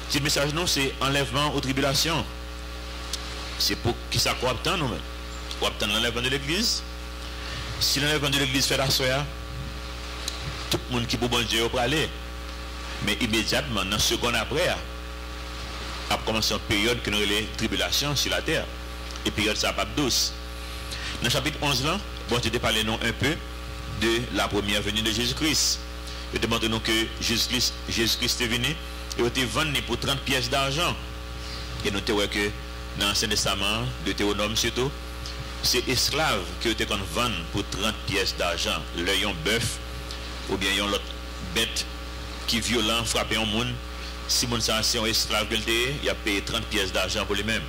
Si le message nous, c'est enlèvement aux tribulations. C'est pour qui ça qu'on obtient nous-mêmes. On obtient l'enlèvement de l'église. Si l'enlèvement de l'église fait la soya, tout le monde qui pour bon Dieu peut aller. Mais immédiatement, dans seconde après, a commencé une période que nous avons les tribulations sur la terre. Et période ça pas douce. Dans le chapitre 11 là, bon Dieu te parlé nous un peu de la première venue de Jésus-Christ. Il demande nous que Jésus-Christ est venu et il a vendu pour 30 pièces d'argent. Et nous te voyons que dans l'Ancien Testament, de Théonome surtout, c'est esclaves qui ont été vendus pour 30 pièces d'argent. L'œil bœuf ou bien une autre bête qui violent frappé un monde. Si mon c'est un esclave il a payé 30 pièces d'argent pour lui-même.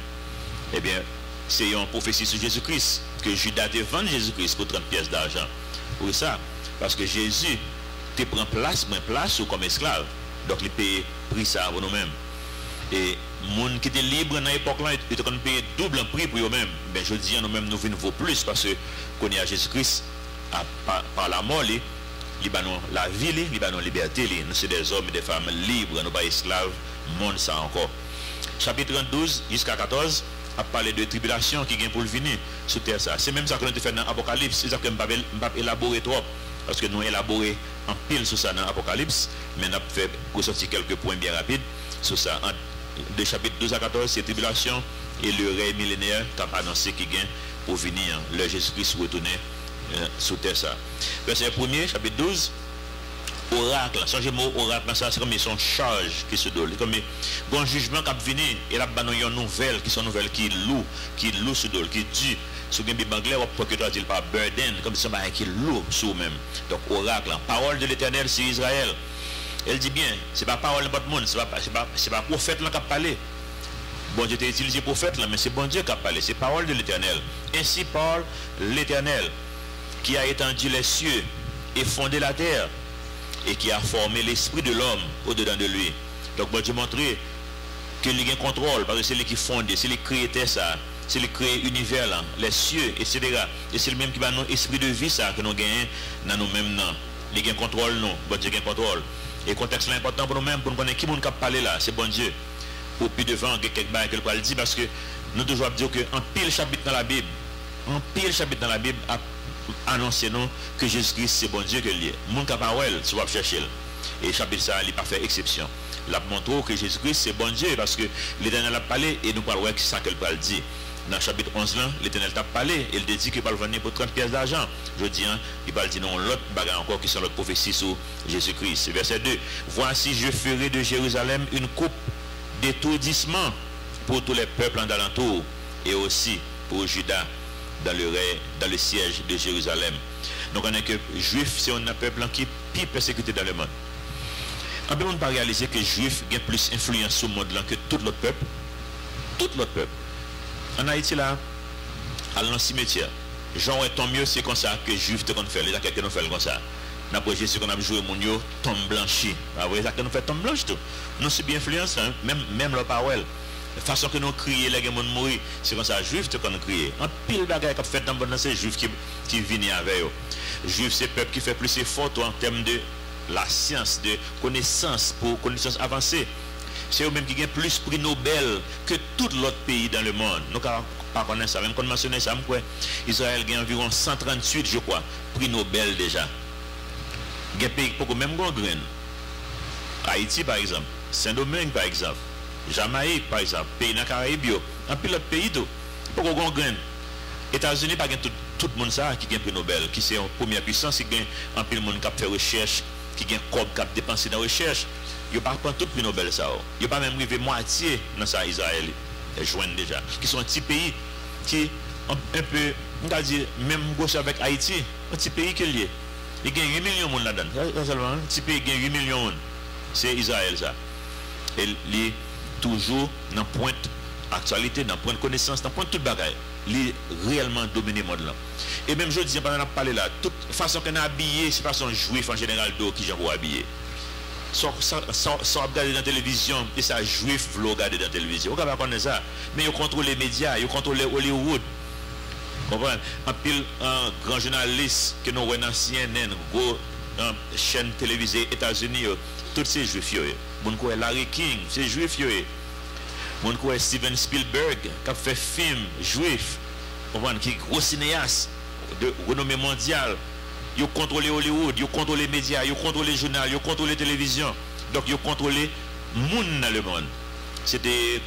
Eh bien, c'est une prophétie sur Jésus-Christ que Judas te vend Jésus-Christ pour 30 pièces d'argent. Pour ça, parce que Jésus te prend place ou comme esclave. Donc il paye prix ça pour nous-mêmes. Et les gens qui étaient libres dans l'époque là, ils ont payé double prix pour eux-mêmes. Mais je dis, nous-mêmes, nous venons vaut plus parce que qu'on est à Jésus-Christ, par la mort, la vie, la liberté, nous sommes des hommes et des femmes libres, nous ne sommes pas esclaves, monde ça encore. Chapitre 12 jusqu'à 14, a parlé de tribulation qui vient pour le venir sur terre. C'est même ça que nous avons fait dans l'Apocalypse, c'est ça que je ne vais pas élaborer trop, parce que nous élaborons en pile sur ça dans l'Apocalypse, mais nous avons fait ressortir quelques points bien rapides sur ça. De chapitre 12 à 14, c'est tribulation et le règne millénaire qui a annoncé qui vient pour venir, le Jésus-Christ retourner sur terre. Ça. Verset 1er, chapitre 12, oracle, sans le mot oracle, ça c'est comme son charge qui se donne, comme un jugement qui vient et là il y a une nouvelle qui sont nouvelles qui loue se donne, qui dit sur le Bible anglais, pour que tu dis pas burden, comme si c'est qui loue sur même. Donc oracle, parole de l'Éternel sur Israël. Elle dit bien, c'est pas parole de votre monde, c'est pas prophète là qui a parlé. Bon Dieu t'a utilisé prophète là, mais c'est bon Dieu qui a parlé, c'est parole de l'Éternel. Ainsi parle l'Éternel qui a étendu les cieux et fondé la terre et qui a formé l'esprit de l'homme au-dedans de lui. Donc bon Dieu montrer qu'il y a un contrôle parce que c'est lui qui fonde, c'est lui qui crée ça, c'est lui qui crée l'univers là, les cieux, etc. Et c'est le même qui va nous esprit de vie ça que nous gagnons dans nous-mêmes. Il y a un contrôle nous, bon Dieu a un contrôle. Et le contexte là important pour nous-mêmes, pour nous connaître qui nous a parlé là, c'est bon Dieu. Pour plus devant, quelque chose que le dit, parce que nous toujours dire qu'un pile chapitre dans la Bible a annoncé nous que Jésus-Christ c'est bon Dieu que lié. Mon caparel, tu vas chercher. Et chapitre ça, il n'est pas fait exception. La montre que Jésus-Christ c'est bon Dieu parce que l'Éternel a parlé et nous parlons que ça que le dit. Dans le chapitre 11 là, l'Éternel t'a parlé, il te dit qu'il va venir pour 30 pièces d'argent. Je dis, il va dire non, l'autre bagarre encore qui sont l'autre prophétie sur Jésus-Christ. Verset 2. Voici, je ferai de Jérusalem une coupe d'étourdissement pour tous les peuples en alentour et aussi pour Juda dans le siège de Jérusalem. Donc on est que juif, c'est un peuple qui est plus persécuté dans le monde. On ne peut pas réaliser que juif a plus influence sur le monde que tout l'autre peuple. Tout l'autre peuple. En Haïti là, à dans cimetière, genre tant mieux c'est comme ça que juif te qu'on fait, les quelqu'un nous fait comme ça. D'après Jésus qu'on a joué mon yo tombe blanchi. Ah oui, ça que nous fait tombe blanche tout. Nous subit influence hein? même la parole. La façon que nous crier les gens mourir, c'est comme ça juif te qu'on crier. En pile bagaille qu'a fait dans bon c'est juif qui vient avec eux. Juif c'est peuple qui fait plus effort en termes de la science, de connaissance pour connaissance avancée. C'est eux-mêmes qui gagnent plus prix Nobel que tout l'autre pays dans le monde. Nous ne pas connaître ça. Même quand on mentionne ça, Israël gagne environ 138, je crois, prix Nobel déjà. Il y a des pays qui même grand grain. Haïti, par exemple. Saint-Domingue, par exemple. Jamaïque, par exemple. Pays dans les Caraïbes. Un peu l'autre pays, tout. Pas grand grain. États-Unis, pas tout le monde ça qui gagne prix Nobel. Qui c'est en première puissance, qui gagne un peu le monde qui fait recherche, qui gagne comme qui dépenser dans la recherche. Il n'y a pas tout prix Nobel ça. Il n'y a pas même arrivé moitié dans ça Israël. Les joignent déjà. Qui sont un petit pays qui un peu, on va dire, même gauche avec Haïti, un petit pays qui est lié. Il y a 8 millions de monde là-dedans. Un petit pays qui a 8 millions de monde. C'est Israël ça. Et il est toujours dans pointe actualité, dans pointe connaissance, dans pointe toute bagaille. Il est réellement dominé le monde là. Et même je dis, pendant qu'on a parlé là, toute façon qu'on a habillé, c'est façon juif en général d'eau qui j'en habillé. Sans regarder dans la télévision, et ça juif veut regarder dans la télévision. Vous ne connaissez pas ça. Mais ils contrôlent les médias, ils contrôlent Hollywood. Vous comprenez? Un pile un grand journaliste que nous voyons dans CNN, chaîne télévisée États-Unis, tous ces juifs. Mon quoi Larry King, c'est juif. Mon quoi Steven Spielberg, qui a fait film juif, qui est gros cinéaste de renommée mondiale. Ils contrôlent Hollywood, ils contrôlent les médias, ils contrôlent les journaux, ils contrôlent les télévisions. Donc ils contrôlent le monde dans le monde. C'était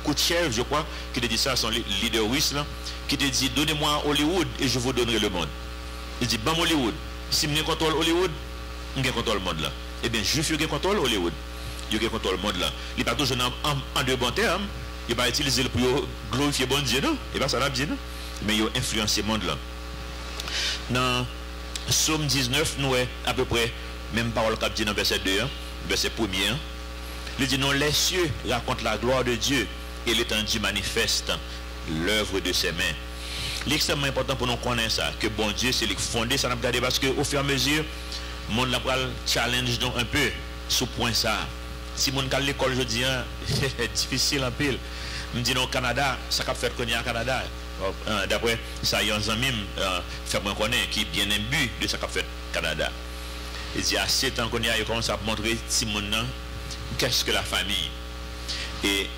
Khrouchtchev, je crois, qui te dit ça, son leader russe, là, qui te dit donnez-moi Hollywood et je vous donnerai le monde. Il dit bam Hollywood. Si je contrôle Hollywood, je contrôle le monde là. Eh bien, juif, je contrôle Hollywood. Je contrôle le monde là. Il n'est pas toujours en de bons termes. Il ne va pas utiliser le pour glorifier bon Dieu, non? Et pas ça l'a dit, non? Mais il a influencé le monde là. Dans Psaume 19, nous avons à peu près même parole qu'a dit dans verset 2, verset 1er. Il dit non, les cieux racontent la gloire de Dieu et l'étendue manifeste l'œuvre de ses mains. L'extrêmement important pour nous connaître ça, que bon Dieu, c'est le fondé, ça n'a pas parce qu'au fur et à mesure, le monde va challenge donc un peu sous point ça. Si mon cas l'école, je dis, c'est difficile un peu. Je me dis non, au Canada, ça a fait qu'on est au Canada. D'après ça, il y a un ami fait moi connaître qui est bien imbu de ce qu'a fait au Canada. Il dit à 7 ans qu'on y a, il commence à montrer si mon nom qu'est-ce que la famille. Et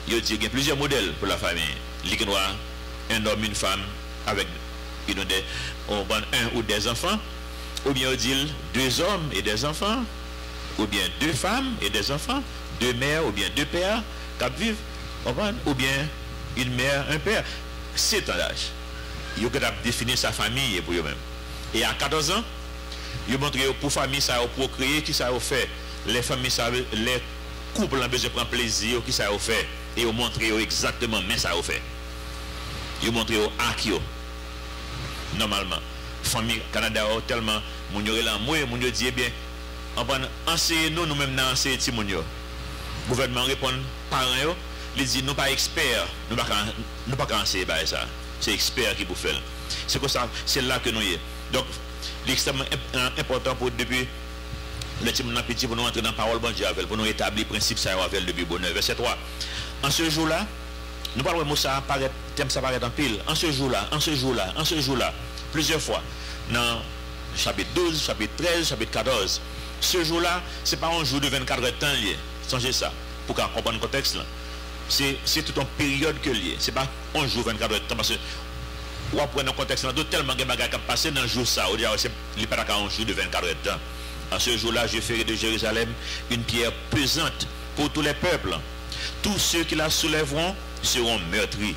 il dit qu'il y a plusieurs modèles pour la famille. Il y a un homme, une femme avec un ou des enfants, ou bien il dit 2 hommes et des enfants, ou bien 2 femmes et des enfants, 2 mères ou bien 2 pères qui vivent, ou bien une mère, un père. 7 ans d'âge. Il a défini sa famille pour eux-mêmes. Et à 14 ans, il a montré pour la famille, ça a procréé, qui ça a fait. Les familles, les couples ont besoin de prendre plaisir, qui ça a fait. Et il a montré exactement, mais ça a fait. Il a montré à qui. Normalement, famille Canada a tellement, mon yo là, moi, mon yo dit, eh bien, enseignez-nous, nous-mêmes, dans enseigner les gens. Le gouvernement répond, parents, il dit, nous pas experts, nous ne pas enseigner ça. C'est expert qui vous fait. C'est comme ça, c'est là que nous y est. Donc, l'extrêmement important pour depuis le team petit pour nous entrer dans la parole bon Dieu pour nous établir le principe ça avec depuis bonheur. Verset 3. En ce jour-là, nous parlons de ça apparaît, thème ça apparaît en pile. En ce jour-là, plusieurs fois. Dans chapitre 12, chapitre 13, chapitre 14. Ce jour-là, ce n'est pas un jour de 24 heures de temps lié. Songez ça, pour qu'on comprenne le contexte là. C'est toute une période que lié. Ce n'est pas un jour 24 heures de temps parce que ou après dans le contexte là, tellement de bagages qui passé dans le jour ça, c'est pas un jour de 24 heures de temps. En ce jour-là, je ferai de Jérusalem une pierre pesante pour tous les peuples. Tous ceux qui la soulèveront seront meurtris.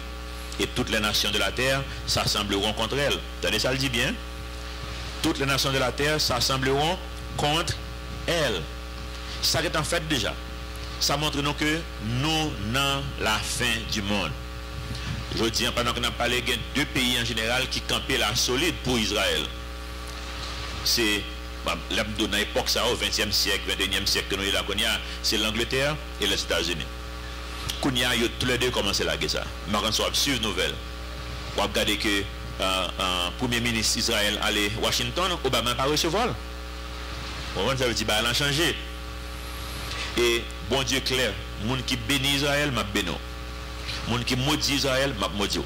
Et toutes les nations de la terre s'assembleront contre elle. Attendez, ça le dit bien. Toutes les nations de la terre s'assembleront contre elle. Ça est en fait déjà. Ça montre nous que nous dans la fin du monde. Je dis, pendant qu'on a parlé, il y a 2 pays en général qui campaient la solide pour Israël. C'est dans l'époque, ça, au 20e siècle, 21e siècle, que nous avons là, c'est l'Angleterre et les États-Unis. Kounia, tous les deux commencé la guerre. Ça. Marquant soit sur nouvelle. On va regarder que le premier ministre d'Israël allait à Washington, Obama n'a pas recevoir. Ça veut dire qu'il a changé. Et bon Dieu clair, les gens qui bénissent Israël, m'a béni. Les gens qui maudissent Israël, m'a maudit.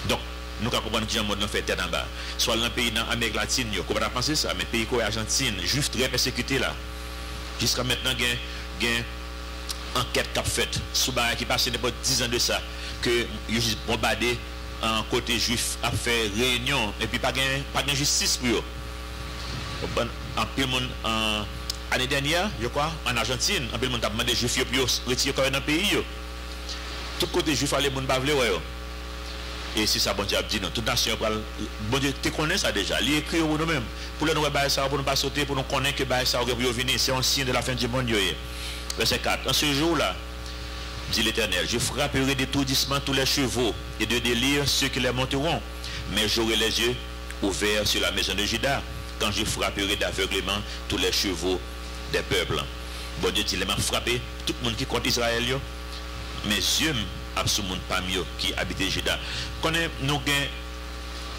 Donc, nous comprenons que les gens fait tête en bas. Soit dans le pays d'Amérique latine, nous ne pas penser ça, mais pays comme l'Argentine, juifs très persécutés là. Jusqu'à maintenant, il y a une enquête qui a faite, qui passe depuis 10 ans de ça, que les bombardés en côté juif a fait réunion, et puis pas de justice pour eux. En plus, l'année dernière, je crois, en Argentine, en plus, on a demandé aux juifs pour retirer quand même dans le pays. Tout côté juif, les gens ne veulent pas. Et si ça, bon Dieu a dit non, toute nation, bon Dieu, tu connais ça déjà. Il écrit pour nous-mêmes. Pour nous ça, pour nous pas sauter, pour nous connaître que ça aurait pu venir. C'est un signe de la fin du monde. Verset 4. En ce jour-là, dit l'Éternel, je frapperai d'étourdissement tous les chevaux et de délire ceux qui les monteront. Mais j'aurai les yeux ouverts sur la maison de Juda quand je frapperai d'aveuglement tous les chevaux des peuples. Bon Dieu dit, il m'a frappé, tout le monde qui compte Israël, mes yeux sur monde parmi eux qui habitent Juda. Connaît nous gain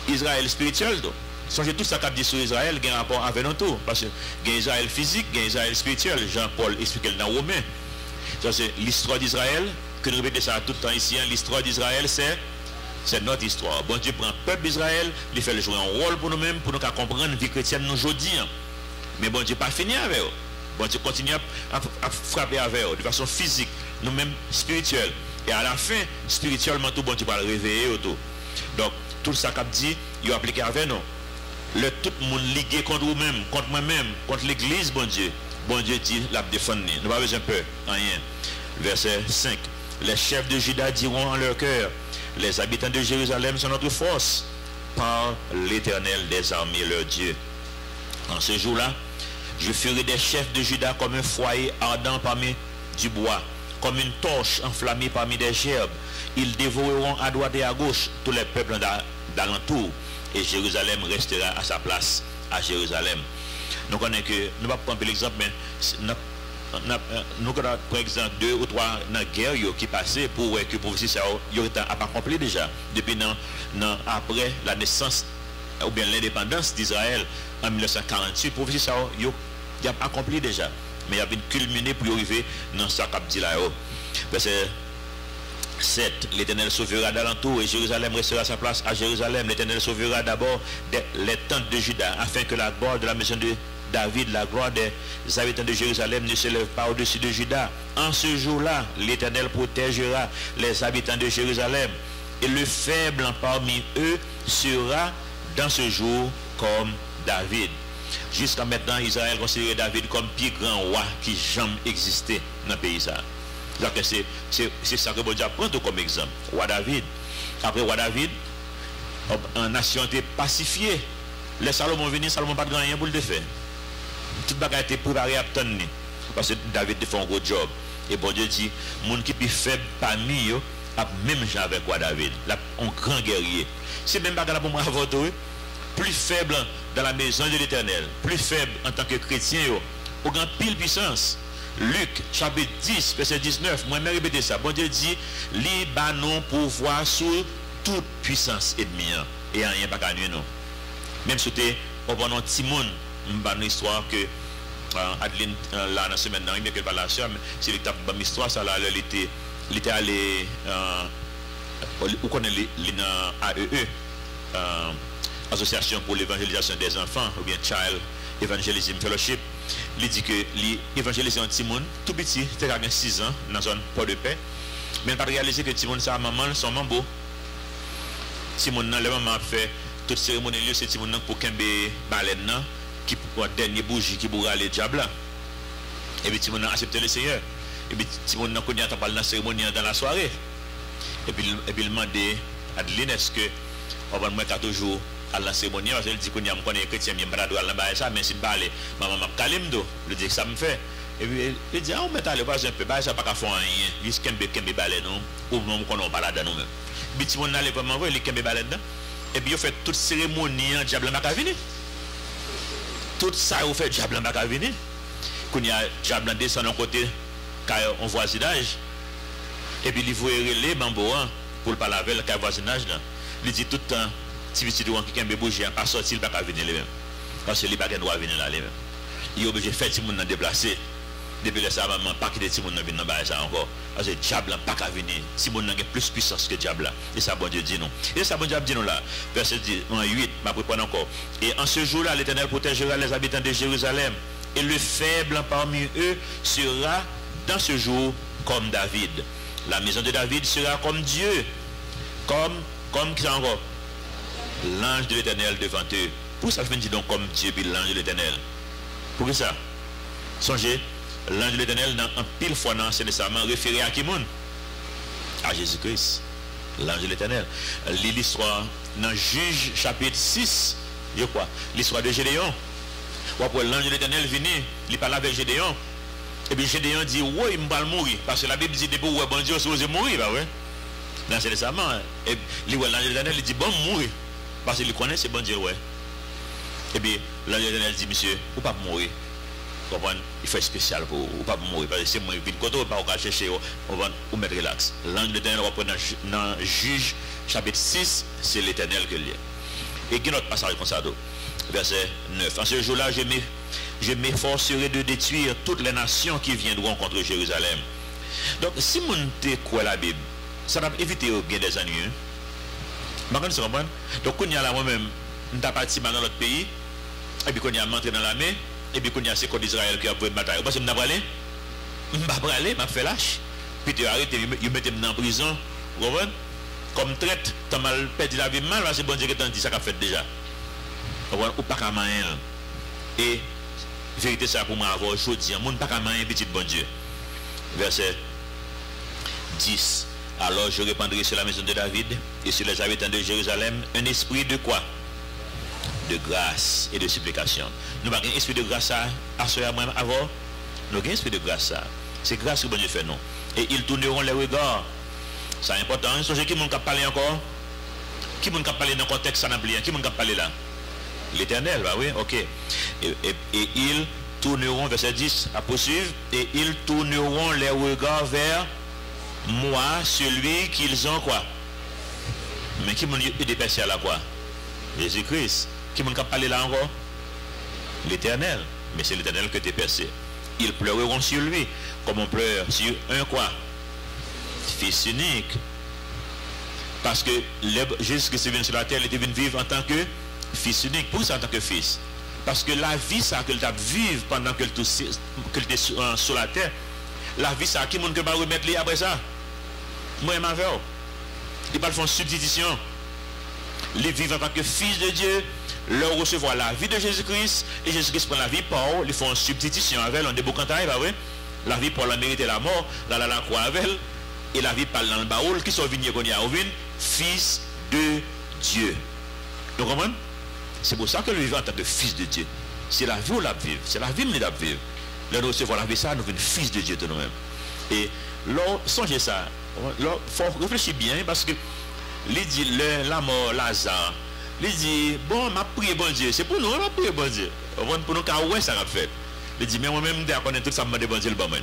Israël spirituel donc. Songez tout ça qu'a dit sur Israël gain rapport avec nous tout parce que gain Israël physique, gain Israël spirituel. Jean-Paul explique dans Romains. Ça c'est l'histoire d'Israël que nous répétons ça tout le temps ici. L'histoire d'Israël c'est C'est notre histoire. Bon Dieu prend le peuple d'Israël, il fait jouer un rôle pour nous-mêmes, pour nous comprendre la vie chrétienne nous aujourd'hui. Mais bon Dieu pas fini avec eux. Bon Dieu continue à frapper avec eux de façon physique, nous-mêmes spirituelle. Et à la fin, spirituellement, tout bon Dieu va le réveiller autour. Donc, tout ça qu'a dit, il a appliqué avec nous. Le tout le monde ligué contre vous-même, contre moi-même, contre l'église, bon Dieu. Bon Dieu dit, la défendre. Nous n'avons pas besoin de peur, rien. Verset 5. Les chefs de Juda diront en leur cœur, les habitants de Jérusalem sont notre force, par l'Éternel des armées, leur Dieu. En ce jour-là, je ferai des chefs de Juda comme un foyer ardent parmi du bois, comme une torche enflammée parmi des gerbes. Ils dévoreront à droite et à gauche tous les peuples d'alentour, et Jérusalem restera à sa place, à Jérusalem. Nous connaissons que, nous ne pouvons pas prendre l'exemple, mais nous avons par exemple 2 ou 3 dans la guerre qui passaient pour que la prophétie n'a pas accompli déjà. Depuis après la naissance ou bien l'indépendance d'Israël en 1948, la prophétie a accompli déjà. Mais il y a une culminée pour arriver dans ce qu'a dit là. Verset 7. L'Éternel sauvera d'alentour et Jérusalem restera à sa place à Jérusalem. L'Éternel sauvera d'abord les tentes de Juda, afin que la gloire de la maison de David, la gloire des habitants de Jérusalem ne se lève pas au-dessus de Juda. En ce jour-là, l'Éternel protégera les habitants de Jérusalem, et le faible parmi eux sera dans ce jour comme David. Jusqu'à maintenant, Israël considère David comme le plus grand roi qui jamais existé dans le pays. C'est ça que Dieu prend comme exemple. Roi David. Après roi David, une nation était pacifiée. Les Salomon venu, Salomon pas de rien pour le faire. Tout le monde a été préparé à tenir. Parce que David a fait un gros job. Et bon Dieu dit, les gens qui sont faibles parmi eux, même gens avec roi David. Un grand guerrier. C'est même pas pour moi voter. Plus faible dans la maison de l'Éternel, plus faible en tant que chrétien, au grand pile puissance. Luc chapitre 10, verset 19, moi-même répéter ça. Bon Dieu dit, Libanon pouvoir sur toute puissance ennemie. Et rien pas qu'à nous. Même si c'était au bon nom Timon, une histoire que Adeline, là, dans la semaine dernière, il n'y a pas la soeur, mais c'est une histoire, ça là, il était allé, où connaît l'AEE, Association pour l'évangélisation des enfants, ou bien Child Evangelism Fellowship. Il dit que l'évangélisé en Timon, tout petit, c'était à 6 ans, dans la zone Port-de-Paix, mais il n'a pas réalisé que Timon, sa maman, son mambo. Timon, le maman a fait toute cérémonie, c'est Timon pour qu'un baleine, qui pour dernier bougie qui pourra aller diable. Et puis Timon a accepté le Seigneur. Et puis Timon a connu à parler dans la cérémonie dans la soirée. Et puis il m'a demandé à Adeline, est-ce que on va mettre toujours à la cérémonie, parce qu'elle dit qu'on y a un chrétien, il m'a dit ça, mais si je parle, maman m'a calme, je dis que ça me fait. Et puis il dit, on met à l'époque un peu, ça n'a pas faire rien, il se kembe balai non, ou non qu'on en parle dans nous-mêmes. Puis si on allait vraiment voir, il kembe balai dedans, et puis il fait toute cérémonie, le diable n'a pas venir. Tout ça, il fait le diable n'a pas venir. Quand il y a le diable descend d'un côté, quand on voisinage, et puis il faut les bambous pour parler avec le voisinage, il dit tout le temps, si vous avez un bouger, pas sortir, il ne va pas venir les mêmes. Parce que il ne va pas venir là les mêmes. Il est obligé de faire tout le monde déplacer. Depuis ça, maman, pas quitter tout le monde venir dans ça encore. Parce que le diable n'a pas qu'à venir. Si le monde a plus de puissance que le diable. Et ça, bon Dieu dit non. Et ça, bon Dieu dit non là. Verset 8, ma préparation encore. Et en ce jour-là, l'Éternel protégera les habitants de Jérusalem. Et le faible parmi eux sera dans ce jour comme David. La maison de David sera comme Dieu. Comme qui encore? L'ange de l'Éternel devant eux. Pour ça, je dis donc comme Dieu, puis l'ange de l'Éternel. Pour ça, songez, l'ange de l'Éternel, en pile fois, c'est nécessairement référé à qui monde? À Jésus-Christ. L'ange de l'Éternel. L'histoire dans Juge chapitre 6, je crois, l'histoire de Gédéon. Ou après l'ange de l'Éternel venu, il parle avec Gédéon. Et puis Gédéon dit, oui, il va mourir. Parce que la Bible dit, depuis où bon Dieu, vous mourir, bah ouais. Là, c'est nécessairement. Et l'ange de l'Éternel, il dit, bon, mourir. Parce qu'il connaît, c'est bon Dieu, ouais. Et puis, l'ange de l'Éternel dit, monsieur, vous ne pouvez pas mourir. Il fait spécial pour vous, pas mourir. Parce que c'est moi, quand on va pas chercher, on va vous mettre relax. L'ange de l'Éternel reprend dans Juge, chapitre 6, c'est l'Éternel que l'il y a. Et il y a notre passage comme ça, verset 9. En ce jour-là, je m'efforcerai de détruire toutes les nations qui viendront contre Jérusalem. Donc, si vous avez quoi la Bible, ça va éviter des ennuis. Donc, quand il y a là moi-même, je suis parti dans l'autre pays, et puis quand il y a montré dans l'armée, et puis quand il y a ces côtes d'Israël qui ont fait une bataille, parce que je ne vais pas aller, je ne vais pas aller, je vais faire lâche. Puis tu arrêtes, ils mettent dans la prison, vous comprenez? Comme traite, tu as mal perdu la vie mal, parce que bon Dieu qui t'a dit ça qu'a fait déjà. Ou pas qu'à main. Et vérité ça pour moi avoir aujourd'hui, mon pas qu'à main petit bon Dieu. Verset 10. Alors je répandrai sur la maison de David et sur les habitants de Jérusalem un esprit de quoi? De grâce et de supplication. Nous n'avons pas un esprit de grâce à ce moi avant. Nous avons un esprit de grâce. C'est grâce que bon Dieu fait non. Et ils tourneront les regards. C'est important. Songez qui m'a parlé encore? Qui m'a parlé dans le contexte sanabli? Qui m'a parlé là? L'Éternel, bah oui, ok. Et ils tourneront, verset 10, à poursuivre, et ils tourneront les regards vers moi, celui qu'ils ont quoi? Mais qui m'a dépassé là quoi? Jésus-Christ. Qui m'a parlé là encore? L'Éternel. Mais c'est l'Éternel que tu es percé. Ils pleureront sur lui, comme on pleure sur un quoi? Fils unique. Parce que Jésus-Christ est venu sur la terre, il était venu vivre en tant que fils unique. Pour ça en tant que fils? Parce que la vie ça que tu vivre pendant que tu es sur la terre, la vie ça qui monde que va remettre lui après ça? Moi et ma veuve. Il va faire une substitution. Les vivre en tant que fils de Dieu, leur recevoir la vie de Jésus-Christ, et Jésus-Christ prend la vie pour eux, ils font une substitution avec on des beaux cantailles, bah oui. La vie pour la mériter la mort, la croix avec elle, et la vie par dans le baoul qui sont venus qu'on y a fils de Dieu. Donc comment? C'est pour ça que le vivant en tant que fils de Dieu. C'est la vie où la vivre. C'est la vie où la vivre. Là, nous recevons la vie, ça, nous sommes fils de Dieu de nous-mêmes. Et là, songez ça. Il faut réfléchir bien parce que, il dit, la mort, Lazare, il dit, bon, m'a prié bon Dieu. C'est pour nous, m'a prié bon Dieu. Pour nous, car ouais, ça va faire. Il dit, mais moi-même, je connais tout ça, m'a demandé bon Dieu le bon moment.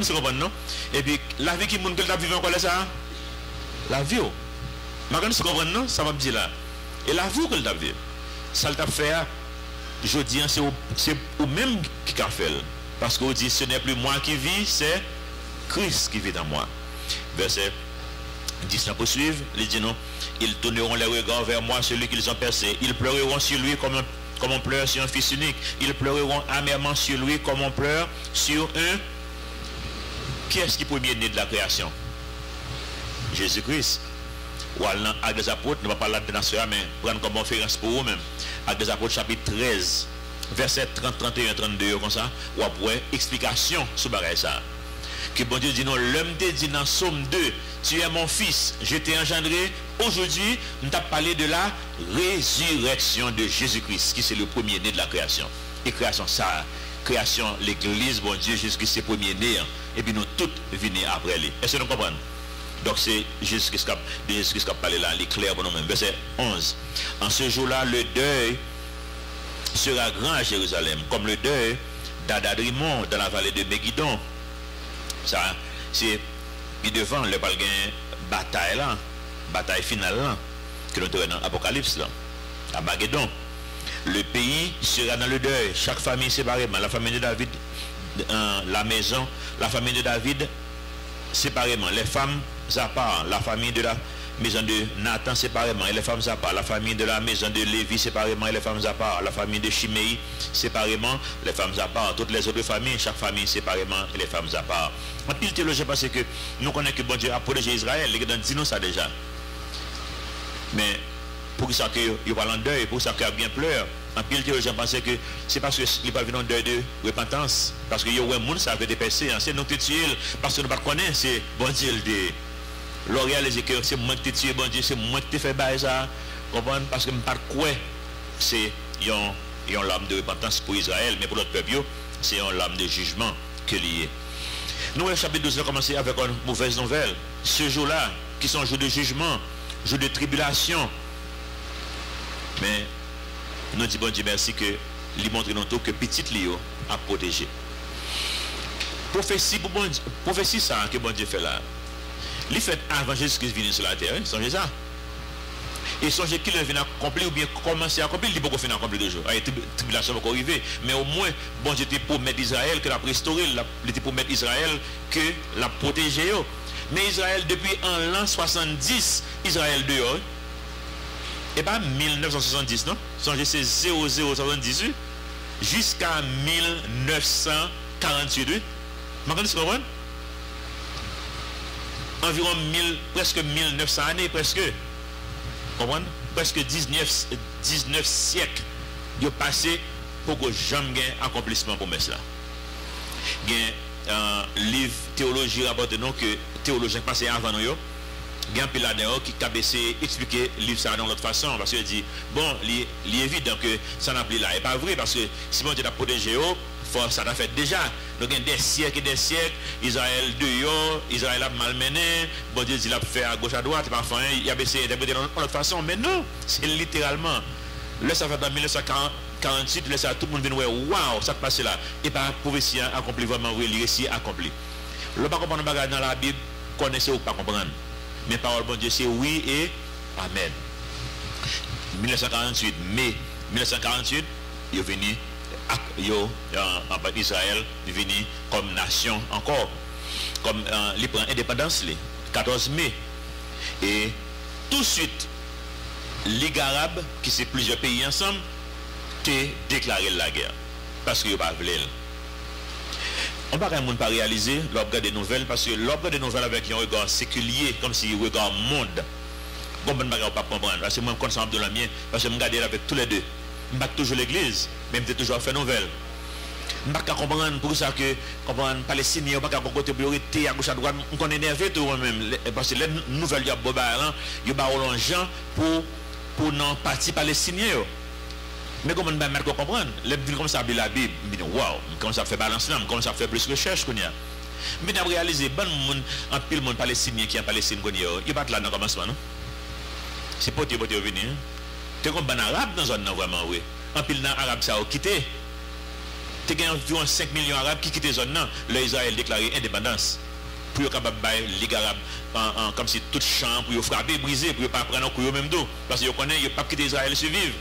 Je comprends, non? Et puis, la vie qui monde que tu as vécu encore là, ça? La vie, je comprends, non? Ça va me dire là. Et la vie que tu as vécu, ça t'a fait, je dis, c'est vous-même qui a fait. Parce qu'on dit, ce n'est plus moi qui vis, c'est Christ qui vit dans moi. Verset 10 poursuivre, il dit non, ils tourneront les regards vers moi, celui qu'ils ont percé. Ils pleureront sur lui comme on pleure sur un fils unique. Ils pleureront amèrement sur lui comme on pleure sur un. Qui est-ce qui est premier né de la création? Jésus-Christ. Ou dans Actes des Apôtres, nous ne parlons pas de nation, mais prendre comme référence pour vous-même. Actes des Apôtres, chapitre 13, verset 30, 31, 32, comme ça, ou après, explication sur ça. Que bon Dieu dit non, l'homme te dit dans Somme 2, tu es mon fils, je t'ai engendré. Aujourd'hui, nous t'avons parlé de la résurrection de Jésus-Christ, qui c'est le premier né de la création. Et création, ça, création, l'église, bon Dieu, Jésus-Christ, c'est le premier né. Et puis nous tous venons après lui. Est-ce que nous comprenons? Donc c'est Jésus-Christ qui a parlé là, l'éclair pour nous-mêmes. Verset 11. En ce jour-là, le deuil sera grand à Jérusalem, comme le deuil d'Adadrimon dans la vallée de Megiddo. Ça, c'est puis devant le bataille là, bataille finale là, que nous avons dans l'Apocalypse là, à Magédon. Le pays sera dans le deuil, chaque famille séparément. La famille de David, la maison, la famille de David séparément. Les femmes à part, la famille de la maison de Nathan séparément et les femmes à part, la famille de la maison de Lévi séparément et les femmes à part, la famille de Chiméi séparément, les femmes à part, toutes les autres familles, chaque famille séparément et les femmes à part. En pile théologie parce que nous connaissons que bon Dieu a protégé Israël, les gens disent nous ça déjà. Mais pour ça que il parle en deuil, pour ça qu'il y a bien pleure. En pile théologie pense que c'est parce qu'il pas venu en deuil de repentance, parce que il y a un monde ça avait dépassé, c'est nous tuer parce que nous pas connaître c'est bon Dieu de L'Oréal les que c'est moi qui t'ai tué, bon Dieu, c'est moi qui t'ai fait bail ça. Comprendre? Parce que je ne sais pas quoi c'est une lame de repentance pour Israël, mais pour l'autre peuple, c'est une lame de jugement que lié. Nous, le chapitre 12 a commencé avec une mauvaise nouvelle. Ce jour-là, qui sont jours de jugement, jours de tribulation. Mais nous disons bon Dieu merci que lui montre nous tout que petit Léo a protégé. Prophétie ça que bon Dieu fait là. Il fait avant Jésus-Christ venu sur la terre, songez ça. Et songez qu'il vient accomplir ou bien commencer à accomplir, il peut pas finir accomplir 2 jours. La tribulation va arriver, mais au moins, bon Dieu était pour mettre Israël, que l'a restauré, il était pour mettre Israël, que l'a protégé. Mais Israël, depuis en l'an 70, Israël dehors. Et pas 1970, non? Songez, c'est 0078 jusqu'à 1948. Oui? Vous comprenez? Environ presque 1900 années, presque. Comprenez? Presque 19 siècles. Ils ont passé pour que jamais un accomplissement pour mettre cela. Il y a un livre théologie rapporte non que théologien passé avant nous. Il y a un pilote qui a expliqué le livre ça de l'autre façon parce qu'il dit bon, il est évident que ça n'a plus là. Et pas vrai parce que si bon Dieu t'a protégé, ça t'a fait déjà. Donc il y a des siècles et des siècles, Israël dehors, Israël a malmené, bon Dieu dit il a fait à gauche à droite, parfois il a essayé d'interpréter de l'autre façon, mais non, c'est littéralement. Là ça fait dans 1948, là ça tout le monde vient voir waouh, ça passe là. Et pas prophétie accompli vraiment oui, il réussit accompli. Le pas comprendre bagage dans la Bible, connaissez ou pas comprendre. Mais parole bon Dieu c'est oui et amen. 1948, mai 1948, il est venu en Israël est venu comme nation encore, comme il prend indépendance le 14 mai. Et tout de suite, Ligue arabe, qui c'est plusieurs pays ensemble, a déclaré la guerre. Parce qu'ils n'ont pas voulu. On ne peut pas réaliser l'objet des nouvelles, parce que l'objet des nouvelles avec un regard séculier, comme si un regard monde, on ne peut pas comprendre. Parce que moi, je suis conscient de la mienne, parce que je me regarde avec tous les deux. Je ne toujours l'église, mais je toujours fait nouvelle. Je ne peux pas comprendre pour ça que comprendre Palestiniens, je ne peux pas comprendre priorité à gauche à droite. On est énervé tout même parce que les nouvelles il y a des gens pour non parti palestinien. Mais comment on peut comprendre? Les gens comme ça la Bible, je me dis waouh, comment ça fait balance là, comment ça fait plus de recherche qu'on y a. Mais on a réalisé bon monde en pile monde palestinien qui est en Palestine qu'on y a, il pas là dans commencement non. C'est pas venir. Tu es comme un arabe dans zone vraiment oui. En pile dans arabe ça a quitté. Tu as environ 5 millions d'arabes qui quittent la zone là. L'Israël déclaré indépendance. Pour être capable de Ligue arabe comme si tout champ pour frapper, briser, pour ne pas prendre un coup même dos. Parce qu'ils connaissent, ils ne peuvent pas quitter Israël survivre.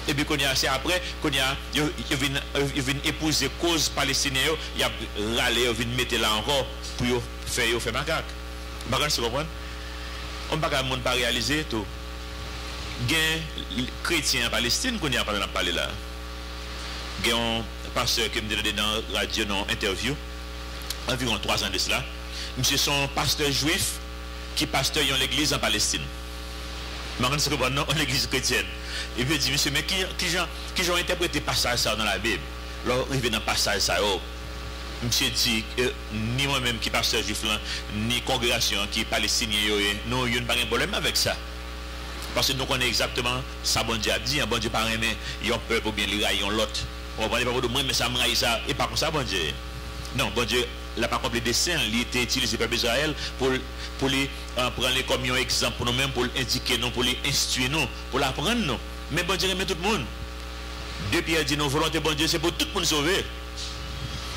Et puis c'est après, ils viennent épouser cause palestinienne, ils viennent râler, ils viennent mettre là encore pour faire macaque. Vous comprenez? On ne peut pas réaliser tout. Il y a des chrétiens en Palestine qu'on a parlé là. Il y a un pasteur qui me dit dans la radio, dans interview, environ 3 ans de cela. Monsieur son pasteur juif qui pasteur dans l'église en Palestine. Je ne sais pas, non, l'église chrétienne. Et puis il dit, monsieur, mais qui ont interprété passage ça dans la Bible? Alors, il vient dans passage ça. Monsieur dit, ni moi-même qui pasteur juif là, ni congrégation qui est palestinien, nous n'avons pas de problème avec ça. Parce que nous connaissons exactement ça, bon Dieu a dit, bon Dieu pas aimé, il y a un peuple ou bien il raille l'autre. On va pas de moi, mais ça me raille ça, et pas comme ça, bon Dieu. Non, bon Dieu, il n'a pas accompli des dessin, il a été utilisé par Israël pour les prendre comme un exemple pour nous-mêmes, pour l'indiquer nous, pour les instruire nous, pour l'apprendre nous. Mais bon Dieu aime tout le monde. Deux Pierre dit, nos volontés, bon Dieu, c'est pour tout le monde sauver.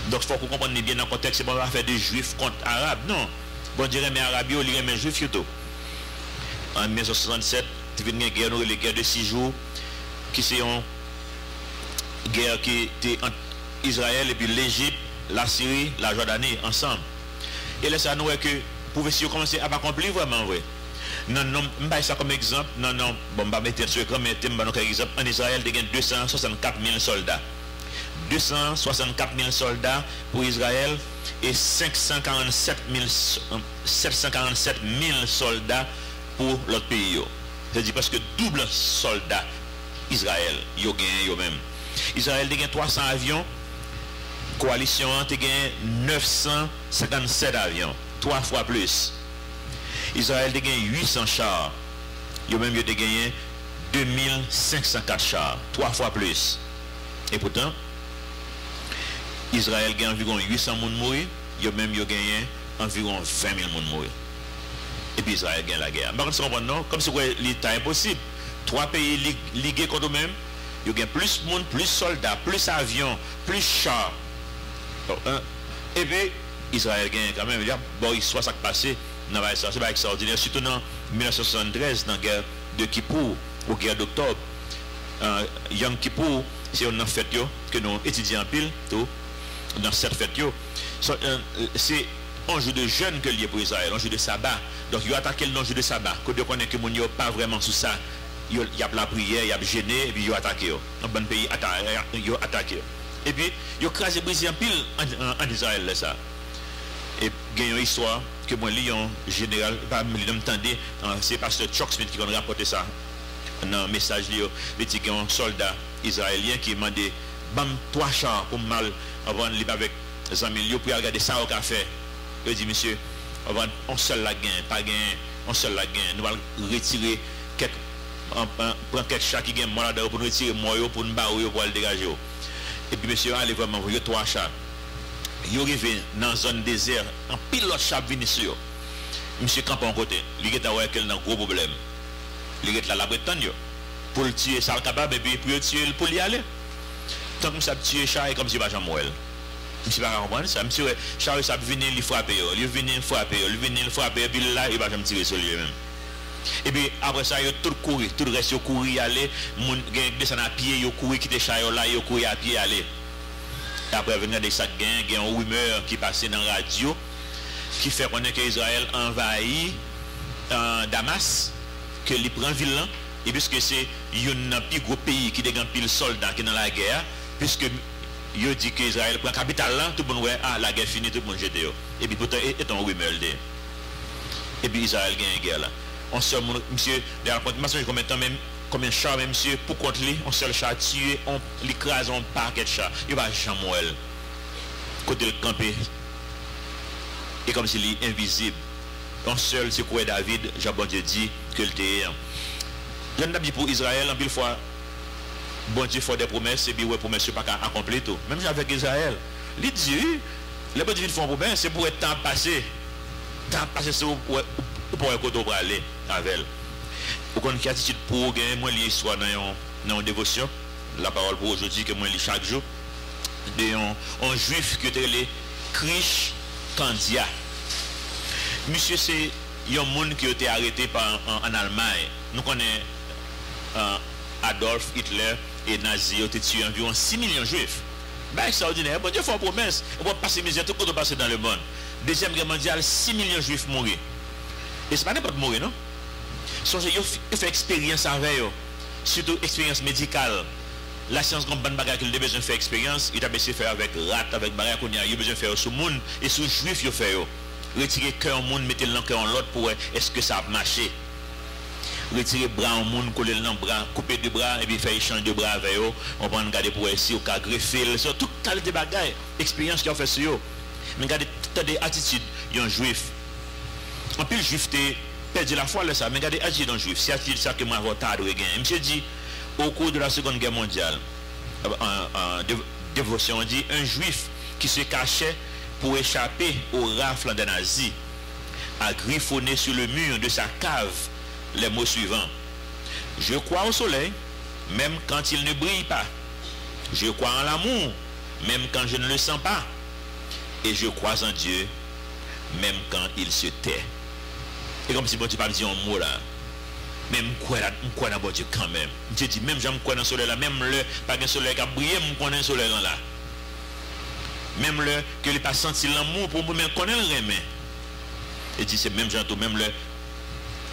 Donc il faut qu'on comprenne bien dans le contexte, c'est pas une affaire de juifs contre arabes, non. Bon Dieu aime arabes, il aime juifs, tout. En 1967, il y a une guerre, les guerres de 6 jours, qui c'est une guerre qui était entre Israël et puis l'Égypte, la Syrie, la Jordanie, ensemble. Et là, ça nous est que pour si vous commencez à accomplir vraiment, oui. Non, non, je vais ça comme exemple. Non, non, bon, je vais mettre sur l'écran, mais je vais donner un exemple. En Israël, il y a 264 000 soldats. 264 000 soldats pour Israël et 747 000 soldats pour l'autre pays. C'est-à-dire parce que double soldats Israël, ils ont gagné eux-mêmes. Israël a gagné 300 avions, coalition a gagné 957 avions, 3 fois plus. Israël a gagné 800 chars, eux-mêmes ils ont gagné 2504 chars, 3 fois plus. Et pourtant, Israël a gagné environ 800 personnes morts, eux-mêmes ils ont gagné environ 20 000 personnes morts. Et puis Israël gagne la guerre. Par contre, non, comme c'est l'état impossible. 3 pays ligués contre eux-mêmes, ils gagnent plus de monde, plus de soldats, plus d'avions, plus de chars. Et puis, Israël gagne quand même. Bon, soit ça qui passé, c'est pas extraordinaire. Surtout en 1973, dans la guerre de Kippour, ou guerre d'octobre. Yom Kippour, c'est une fête que nous étudions en pile, tout, dans cette fête. C'est un jour de jeûne que lié pour Israël, un jour de sabbat. Donc il a attaqué le jour de sabbat. Quand on connaît que mon yo pas vraiment sous ça, il y a la prière, il y a gêné et puis il a attaqué. Dans bon pays il a attaqué. Et puis il a crasé brisé en pile en Israël là ça. Et il y a une histoire que moi lis en général, pas me l'entendez, c'est pasteur Chuck Smith qui a rapporté ça. Dans un message il dit qu'il y a un soldat israélien qui m'a demandé bam 3 chars pour mal avant de libre avec les amis pour regarder ça au café. Il dit monsieur, on seul la gain, pas gain, on seul la gain. Nous allons retirer quelques prendre quelques chats qui gagnent malade pour nous retirer moi pour nous barrer pour le dégager. Et puis monsieur allez vraiment vous 3 chats. Il arrive dans une zone désert, en pile l'autre chat vient sur. Monsieur camp en côté, il est avec un gros problème. Il est là la Bretagne pour le tuer ça capable et puis pour le tuer pour y aller. Tant que ça tuer chat et comme si pas Jean-Moël. Monsieur va comprendre ça, monsieur chat ça venir il frapper, il venir frapper, il venir frapper et puis là il va jamais tirer sur lui même. Et puis après ça il tout courir, tout le reste courir aller, mon descendre à pied, il courir quitter chat là, il courir à pied aller. Après venir des sacs gain, il y a une rumeur qui passait dans la radio qui fait connaître qu'Israël envahit Damas, que il prend ville là, et puisque c'est un plus gros pays qui dégaine pile soldats qui dans la guerre, puisque il dit que Israël prend capitale là, tout le monde ouais la guerre finie, tout le monde jette. Et puis pourtant est un rumeur de. Et puis Israël gagne une guerre là. On seul monsieur, la confirmation combien de temps même combien de chars même monsieur pour contre lui, on seul chat tué, on l'écrase un paquet de chats. Il va Jean-Moël côté le camper. Et comme s'il est invisible. On seul c'est quoi David, Jean-Bon Dieu dit que le était. Je ne dis pour Israël en pile fois bon Dieu fait des promesses et puis ouais promesses pas accomplir tout. Même avec Israël, il dit les bon Dieu font promesses c'est pour être temps passé. Temps passé c'est pour un côté pour aller avec elle. Pour qu'on ait attitude pour gagner moi l'histoire dans une dévotion, la parole pour aujourd'hui que moi lis chaque jour de un juif qui était les Krish Kandia. Monsieur c'est un monde qui a été arrêté en Allemagne. Nous connaissons Adolf Hitler et Nazi ont tué environ 6 millions de juifs. C'est extraordinaire. Bon Dieu fait une promesse. On va passer misère tout le passer dans le monde. Deuxième guerre mondiale, 6 millions de juifs mourent. Et ce n'est pas n'importe mourir, non? Il fait expérience avec eux. Surtout expérience médicale. La science comme bonne bagarre qu'il a besoin de faire expérience, il a besoin de faire avec rat, avec bagarre qu'on a besoin de faire sur le monde et sur le juif il fait. Retirer cœur au monde, mettre le cœur en l'autre pour est-ce que ça a marché. Retirer bras au monde, coller le bras, couper deux bras et puis faire échange de bras avec eux. On va regarder pour essayer au cas greffer. C'est toute qualité de bagarre, expérience qu'il a fait sur eux. Mais regardez toutes les attitudes, il y a un juif. En plus, le juif t'es perdu la foi, là, ça. Mais regardez, attitude d'un juif. C'est attitude ça que moi, j'ai tardé à gagner. Monsieur dit, au cours de la Seconde Guerre mondiale, en dévotion, on dit, un juif qui se cachait pour échapper au rafle des nazis a griffonné sur le mur de sa cave les mots suivants. Je crois au soleil, même quand il ne brille pas. Je crois en l'amour, même quand je ne le sens pas. Et je crois en Dieu, même quand il se tait. Et comme si bon Dieu pas dit un mot là. Même quoi dans bon Dieu quand même. Dieu dit même j'aime quoi dans le soleil là, même le pas un soleil qui a brillé, me connaît le soleil là. Même le que il pas senti l'amour pour me connaître le remède. Et dit c'est même gentil, même le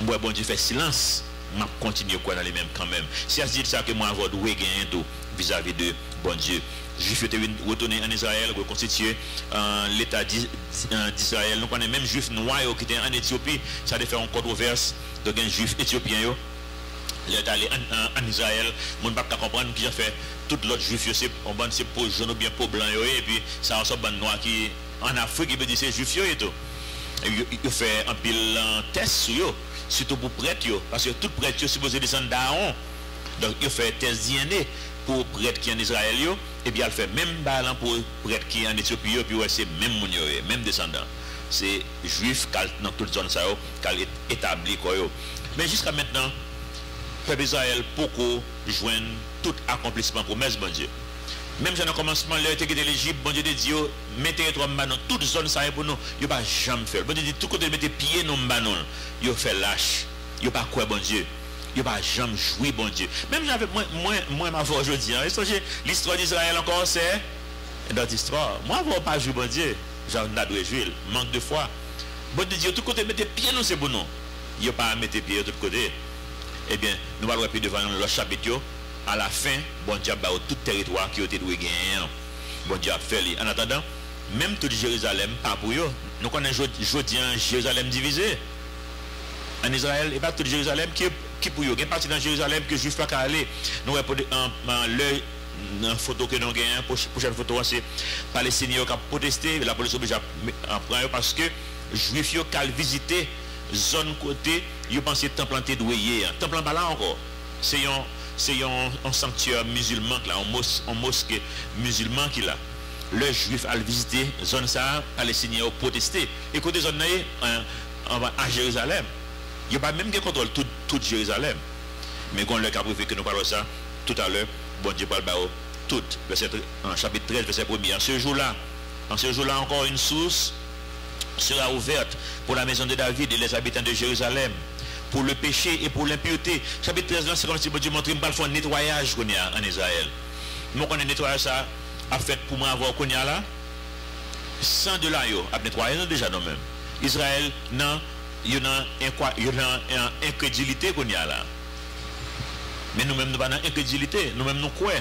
moi bon Dieu fait silence, m'a continuer quoi dans les mêmes quand même. Si ça dit ça que moi avoir doué gagner tout vis-à-vis de bon Dieu. Juifs étaient retournés en Israël, reconstituer l'État d'Israël. Nous connaissons même juifs noirs qui étaient en Éthiopie. Ça a fait une controverse. Donc un juif éthiopien, il est allé en Israël. On ne peut pas comprendre qui a fait tout l'autre juif. C'est pour jaune ou bien pour blanc. Et puis ça a un bon noir qui en Afrique, il peut dire c'est juif et tout. Il fait un pile test sur eux, surtout pour prêtres. Parce que tout prêtre est supposé descendre d'Aaron. Donc il fait test DNA pour prêtre qui en Israël. Et puis il fait même balan pour prêtre qui en Éthiopie. Et puis c'est même moun même descendant. C'est juif dans toute zone ça qui est établi quoi. Mais jusqu'à maintenant, le peuple d'Israël beaucoup joindre tout accomplissement promesse bon Dieu. Même si dans le commencement, il était l'Égypte, bon Dieu dit, mettez trois dans toute zone ça pour nous, il pas jamais faire. Bon Dieu dit tout côté mettez pieds dans banon, il fait lâche. Il pas quoi bon Dieu. Il pas jamais jouer bon Dieu. Même j'avais moi ma voix aujourd'hui, l'histoire d'Israël encore c'est dans l'histoire. Moi je pas jouer bon Dieu. J'en ai joué, manque de foi. Bon Dieu, tout côté mettez pied nous c'est bon non. Il n'y a pas à mettre pied de tout côté. Eh bien, nous allons plus devant le chapitre. À la fin, bon Dieu a tout territoire qui a été doué gagner. Bon Dieu a fait. En attendant, même tout Jérusalem, pas pour eux. Nous connaissons aujourd'hui Jérusalem divisé. En Israël, et pas tout Jérusalem qui pour eux. Il y a une partie dans Jérusalem que juif pas qu'à aller. Nous avons une photo que nous avons, prochaine photo, c'est Palestiniens qui ont protesté. La police oblige à prendre parce que juifs qui ont visité zone côté, ils pensent que le temple est doué. Le temple n'est pas là encore. C'est un sanctuaire musulman, un mosquée musulman qui est là. Le juif a visité zone ça, Palestiniens ont protesté. Et côté zone à Jérusalem, il n'y a pas même qui contrôle tout Jérusalem. Mais quand le cas préfet que nous parlons ça tout à l'heure, bon Dieu parle tout. En chapitre 13, verset 1er. En ce jour-là encore une source sera ouverte pour la maison de David et les habitants de Jérusalem, pour le péché et pour l'impureté. Chapitre 13, c'est comme si Dieu montre qu'il faut un nettoyage qu'on y a en Israël. Nous on nettoyage ça a fait pour moi avoir qu'on y a là $100 à nettoyer déjà nous-mêmes. Israël non, il y a une incrédulité qu'on y a là. Mais nous-mêmes nous pas dans incrédulité, nous-mêmes nous croyons.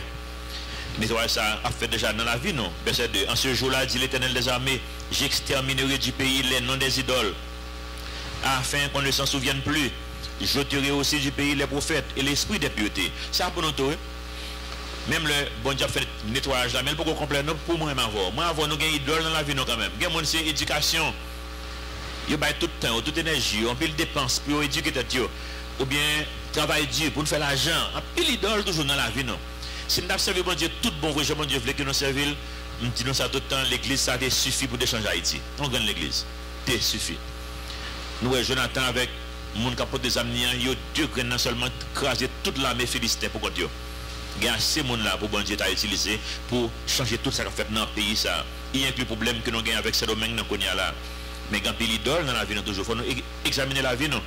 Nettoyage ça a fait déjà dans la vie non. Verset 2. En ce jour-là dit l'Éternel des armées, j'exterminerai du pays les noms des idoles, afin qu'on ne s'en souvienne plus. J'ôterai aussi du pays les prophètes et l'esprit des puretés. Ça pour nous tous. Même le bon Dieu fait nettoyage là, mais pour qu'on comprenne pour moi avant. Moi avant nous avons idole dans la vie nous quand même. Gain c'est éducation. Il y a tout le temps, toute énergie, on peut le dépenser pour éduquer tête ou bien travail dur pour nous faire l'argent. Un pile idole toujours dans la vie non. Si nous avons servi bon Dieu tout bon projet bon Dieu voulait que nous servions, nous disons ça tout le temps, l'église ça te suffit pour changer Haïti. On gagne l'église. Te suffit. Nous Jonathan avec mon capot des amis, il y a 2 graines seulement craser toute l'armée philistin pour Dieu. Il y a ces monde là pour bon Dieu t'a utilisé pour changer tout ça qu'on fait dans le pays ça. Il y a le problème que nous gagnons avec ce domaine dans qu'on y a là. Mais quand il idole dans la vie nous toujours faut nous examiner la vie nous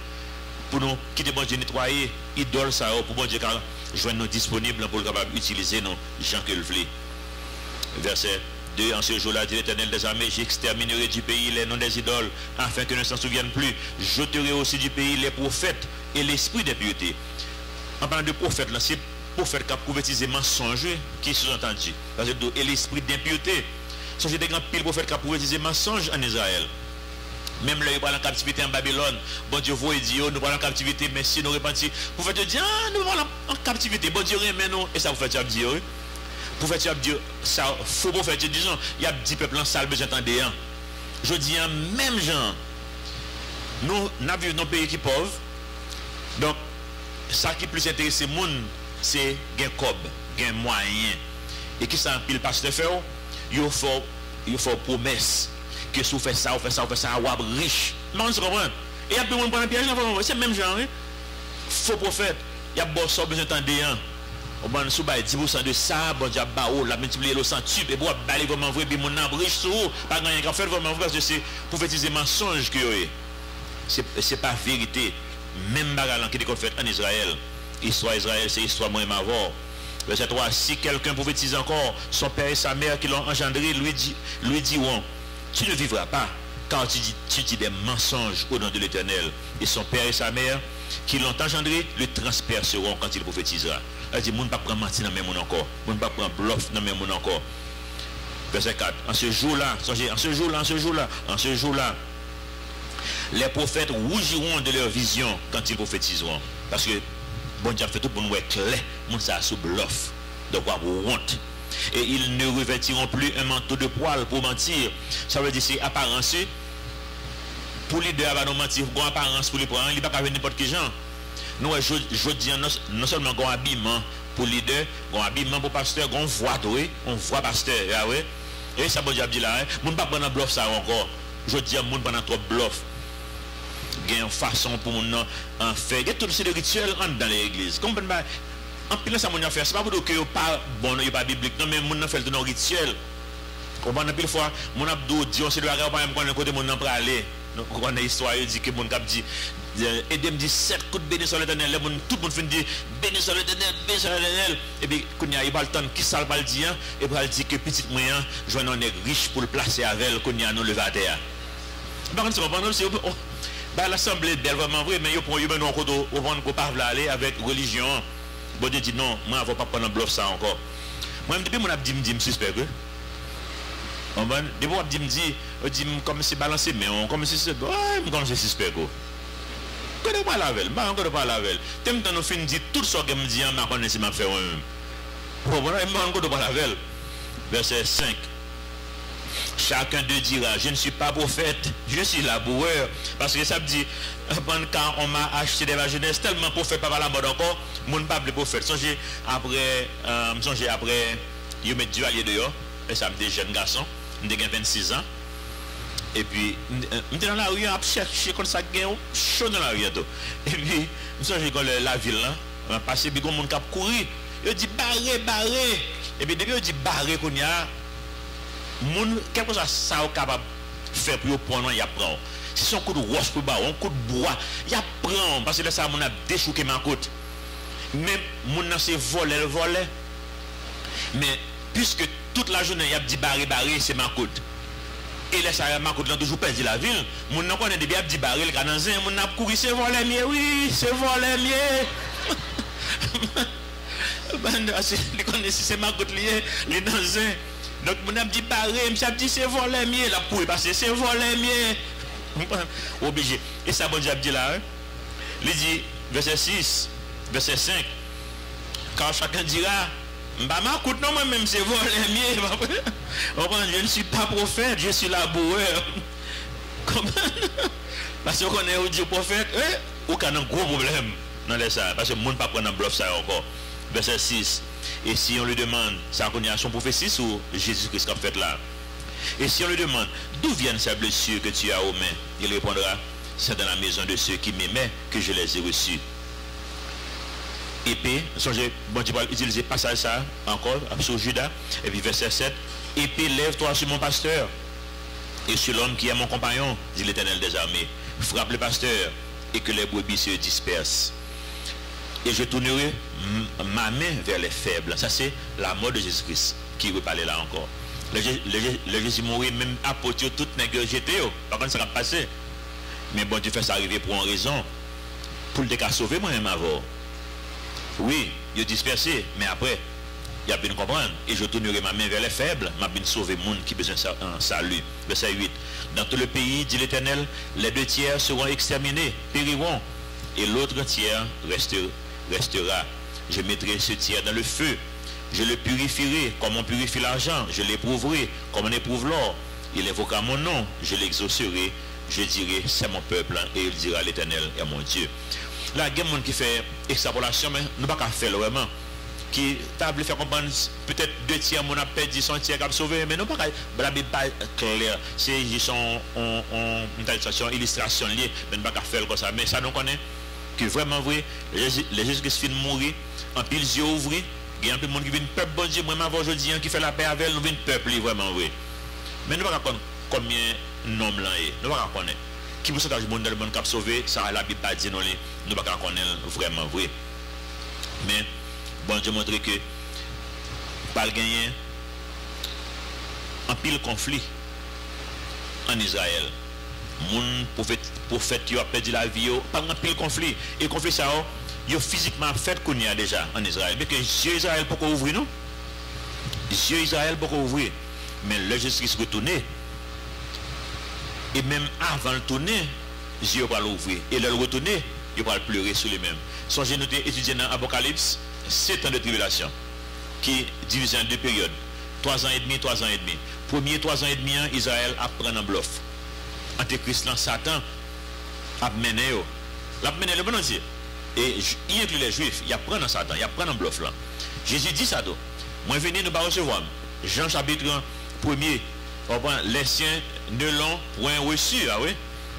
pour nous quitter bon Dieu nettoyer idole ça pour bon Dieu car joindre nous disponibles pour capable utiliser nos gens que le voulait. Verset 2. En ce jour-là, dit l'Éternel des armées, j'exterminerai du pays les noms des idoles, afin que ne s'en souviennent plus. J'ôterai aussi du pays les prophètes et l'esprit des puretés. En parlant de prophètes, là, c'est prophètes qui ont prophétisé mensonge qui sont entendus. Parce que et l'esprit d'impureté. Songez des grands pile prophètes qui ont prophétisé mensonge en Israël. Même là, ils parlent en captivité en Babylone. Bon Dieu, vous et Dieu, nous parlons en captivité, mais si nous repentis, vous faites dire, nous parlons en captivité. Bon Dieu, rien, mais nous, et ça vous fait dire, pour faire dire, ça, faut pour faire dire, disons, il y a 10 peuples en salle, mais j'entendais, je dis, même gens, nous vivons dans un pays qui est pauvre, donc, ça qui est plus intéressé, c'est gain cob, gain moyen. Et qui ça, pile pasteur fait, il faut promesse. Que si vous faites ça, vous faites ça, vous êtes riche. Mais on se comprend. Et il y a besoin de prendre un piège, c'est le même genre. Faux prophète. Il y a besoin d'entendre. On va nous 10% de ça, bon Dieu, la multiplier le centuple, et pour baler vraiment vrai, mon âme riche sur vous, pas gagner qu'à faire vraiment vrai, parce que c'est prophétiser mensonge que c'est pas vérité. Même bagarre qui est fait en Israël. Histoire Israël, c'est histoire moi-même avant. Verset 3. Si quelqu'un prophétise encore, son père et sa mère qui l'ont engendré lui diront, tu ne vivras pas, car tu dis des mensonges au nom de l'Éternel. Et son père et sa mère, qui l'ont engendré, le transperceront quand il prophétisera. Elle dit, ne pas prendre mentir dans le même monde encore. Ne pas prendre bluff dans le même monde encore. Verset 4. En ce jour-là, les prophètes rougiront de leur vision quand ils prophétiseront. Parce que bon Dieu a fait tout pour nous être clair. Mon ça sous bluff. De quoi vous honte. Et ils ne revêtiront plus un manteau de poil pour mentir. Ça veut dire c'est apparence. Pour les deux, avant de mentir, il y a une apparence pour les prendre. Il ne va pas venir n'importe quel genre. Nous, je dis non seulement un habillement pour les deux, un habillement pour pasteur, on voit pasteur. Et ça, bon Dieu dit là, on ne peut pas prendre un bluff ça encore. Je dis à mon pendant trop bluff. Il y a une façon pour nous en faire. Il y a tout ce rituel dans l'église. Comprenez pas? En plus, ça mon affaire, c'est pas pour dire que n'est pas bon, il pas biblique, non, mais mon fait de nos rituels. Comprenez pile fois, mon abdou dit on se doit pas même connaître côté mon pour aller. nous connaissons l'histoire, il dit que mon cap dit, aidez-moi dit 7 coups de béni sur l'éternel, tout le monde finit dit, béni sur l'éternel, béni sur l'éternel. Et puis, quand il va le temps, qui ça va le dire, et puis il dit que petit moyen, je vais être riche pour le placer avec elle, quand il y a nous levé à terre. Par contre, c'est l'assemblée belle, vraiment vrai, mais il y a un côté, on parle aller avec religion. Bon Dieu dit non, moi, je ne vais pas prendre un bluff ça encore. Moi, depuis mon abdi me dit, je suspect. Depuis mon abdi me dit, comme si balancé, mais comme si c'est. Ouais, comme si c'est suspect. Je ne connais pas la veille, je ne connais pas la veille. Tant que nous finissons de dire tout ce que je me dis, je ne connais pas ma fait moi-même. Je ne connais pas la veille. Verset 5. Chacun d'eux dira, je ne suis pas prophète, je suis laboureur. Parce que ça me dit, quand on m'a acheté de la jeunesse, tellement prophète, pas la mode encore, mon pas de prophète. Songez après, il met du allié dehors, et ça me dit jeune garçon, j'ai 26 ans. Et puis, je suis dans la rue, je cherche comme ça, chaud dans la rue. Et puis, je suis dans la ville, je suis passé, puis mon cap courir. Je dis barré. Et puis, depuis que je dis barré, qu'on y a, quelque chose ça est capable de faire pour prendre, il apprend. Si c'est un coup de roche pour bas, un coup de bois, il apprend. Parce que là, ça a déchouqué ma côte. Mais mon c'est voler. Mais puisque toute la journée, il a dit barré, c'est ma côte. Et là, ça a ma côte, là, toujours perdu la ville. Mon n'a pas dit barré, le canadien, mon n'a couru, c'est voler mieux, oui, c'est voler mieux. C'est ma côte liée, les danzins. Donc, mon a dit barré, je dit c'est voler mieux, la pouille, parce que c'est voler mieux. Obligé. Et ça, bon Dieu dit là, il dit, verset 6, verset 5, quand chacun dira, bah, ma coute, non, moi-même, c'est voler mieux. Je ne suis pas prophète, je suis laboureur. Comment? Parce qu'on est au Dieu prophète, ou qu'on a un gros problème dans les ça, parce que le monde ne peut pas prendre un bluff ça encore. Verset 6. Et si on lui demande, ça connaît son prophétie ou Jésus-Christ qu'a fait là? Et si on lui demande, d'où viennent ces blessures que tu as aux mains? Il répondra, c'est dans la maison de ceux qui m'aimaient que je les ai reçus. Épée, songez, bon Dieu va utiliser passage ça encore, sur Judas, et puis verset 7. Épée, lève-toi sur mon pasteur, et sur l'homme qui est mon compagnon, dit l'Éternel des armées. Frappe le pasteur, et que les brebis se dispersent. Et je tournerai ma main vers les faibles. Ça, c'est la mort de Jésus-Christ qui veut parler là encore. Le Jésus mourit, même apôtre, tout n'est que j'étais. Par contre, ça va passer. Mais bon, Dieu fait ça arriver pour une raison. Pour le cas sauver moi-même avant. Oui, il est dispersé, mais après, il a bien comprendre. Et je tournerai ma main vers les faibles, m'a bien sauvé le monde qui a besoin d'un salut. Verset 8. Dans tout le pays, dit l'Éternel, les 2 tiers seront exterminés, périront, et l'autre tiers restera. Je mettrai ce tiers dans le feu. Je le purifierai comme on purifie l'argent. Je l'éprouverai comme on éprouve l'or. Il évoquera mon nom. Je l'exaucerai. Je dirai, c'est mon peuple. Et il dira, l'Éternel est mon Dieu. Là, il y a des gens qui font extrapolation, mais nous ne pouvons pas faire vraiment. Qui table faire comprendre, peut-être 2 tiers, mon a perdu, 100 tiers qui a sauvé, mais nous ne pouvons pas, la Bible pas clair. C'est une illustration liée, mais nous ne pouvons pas faire comme ça. Mais ça, nous connaissons que vraiment vrai, les Jésus-Christ finit de mourir, en pile les yeux ouverts, il y a un peu de monde qui vient peuple, bon Dieu, moi, aujourd'hui, qui fait la paix avec nous, vient peuple, vraiment vrai. Mais nous ne pouvons pas connaître combien de noms là est. Nous ne pouvons pas connaître. Qui pourcentage du monde dans le monde qui a sauvé, ça la Bible pas dit non, nous ne pouvons pas connaître vraiment vrai. Mais, bon Dieu montre que, pas le gagner, en pile conflit en Israël. Mon prophète qui a perdu la vie, pas un pile conflit. Et conflit ça, il a physiquement fait qu'on y a déjà en Israël. Mais que Dieu Israël pourquoi ouvrir nous? Dieu Israël pourquoi ouvrir? Mais le Jésus-Christ retourné. Et même avant le tourner, Dieu va l'ouvrir. Et le retourner, il va pleurer sur lui-même. Songez nous étudier dans l'Apocalypse, 7 ans de tribulation, qui est divisé en 2 périodes. 3 ans et demi, 3 ans et demi. Premier 3 ans et demi, Israël apprend un bluff. Antéchrist, Satan, a mené le bon Dieu. Et il inclut les Juifs, il apprend dans Satan, il apprend dans bluff là. Jésus dit ça, moi venez nous pas recevoir. Jean chapitre 1er, les siens ne l'ont point reçu, ah oui,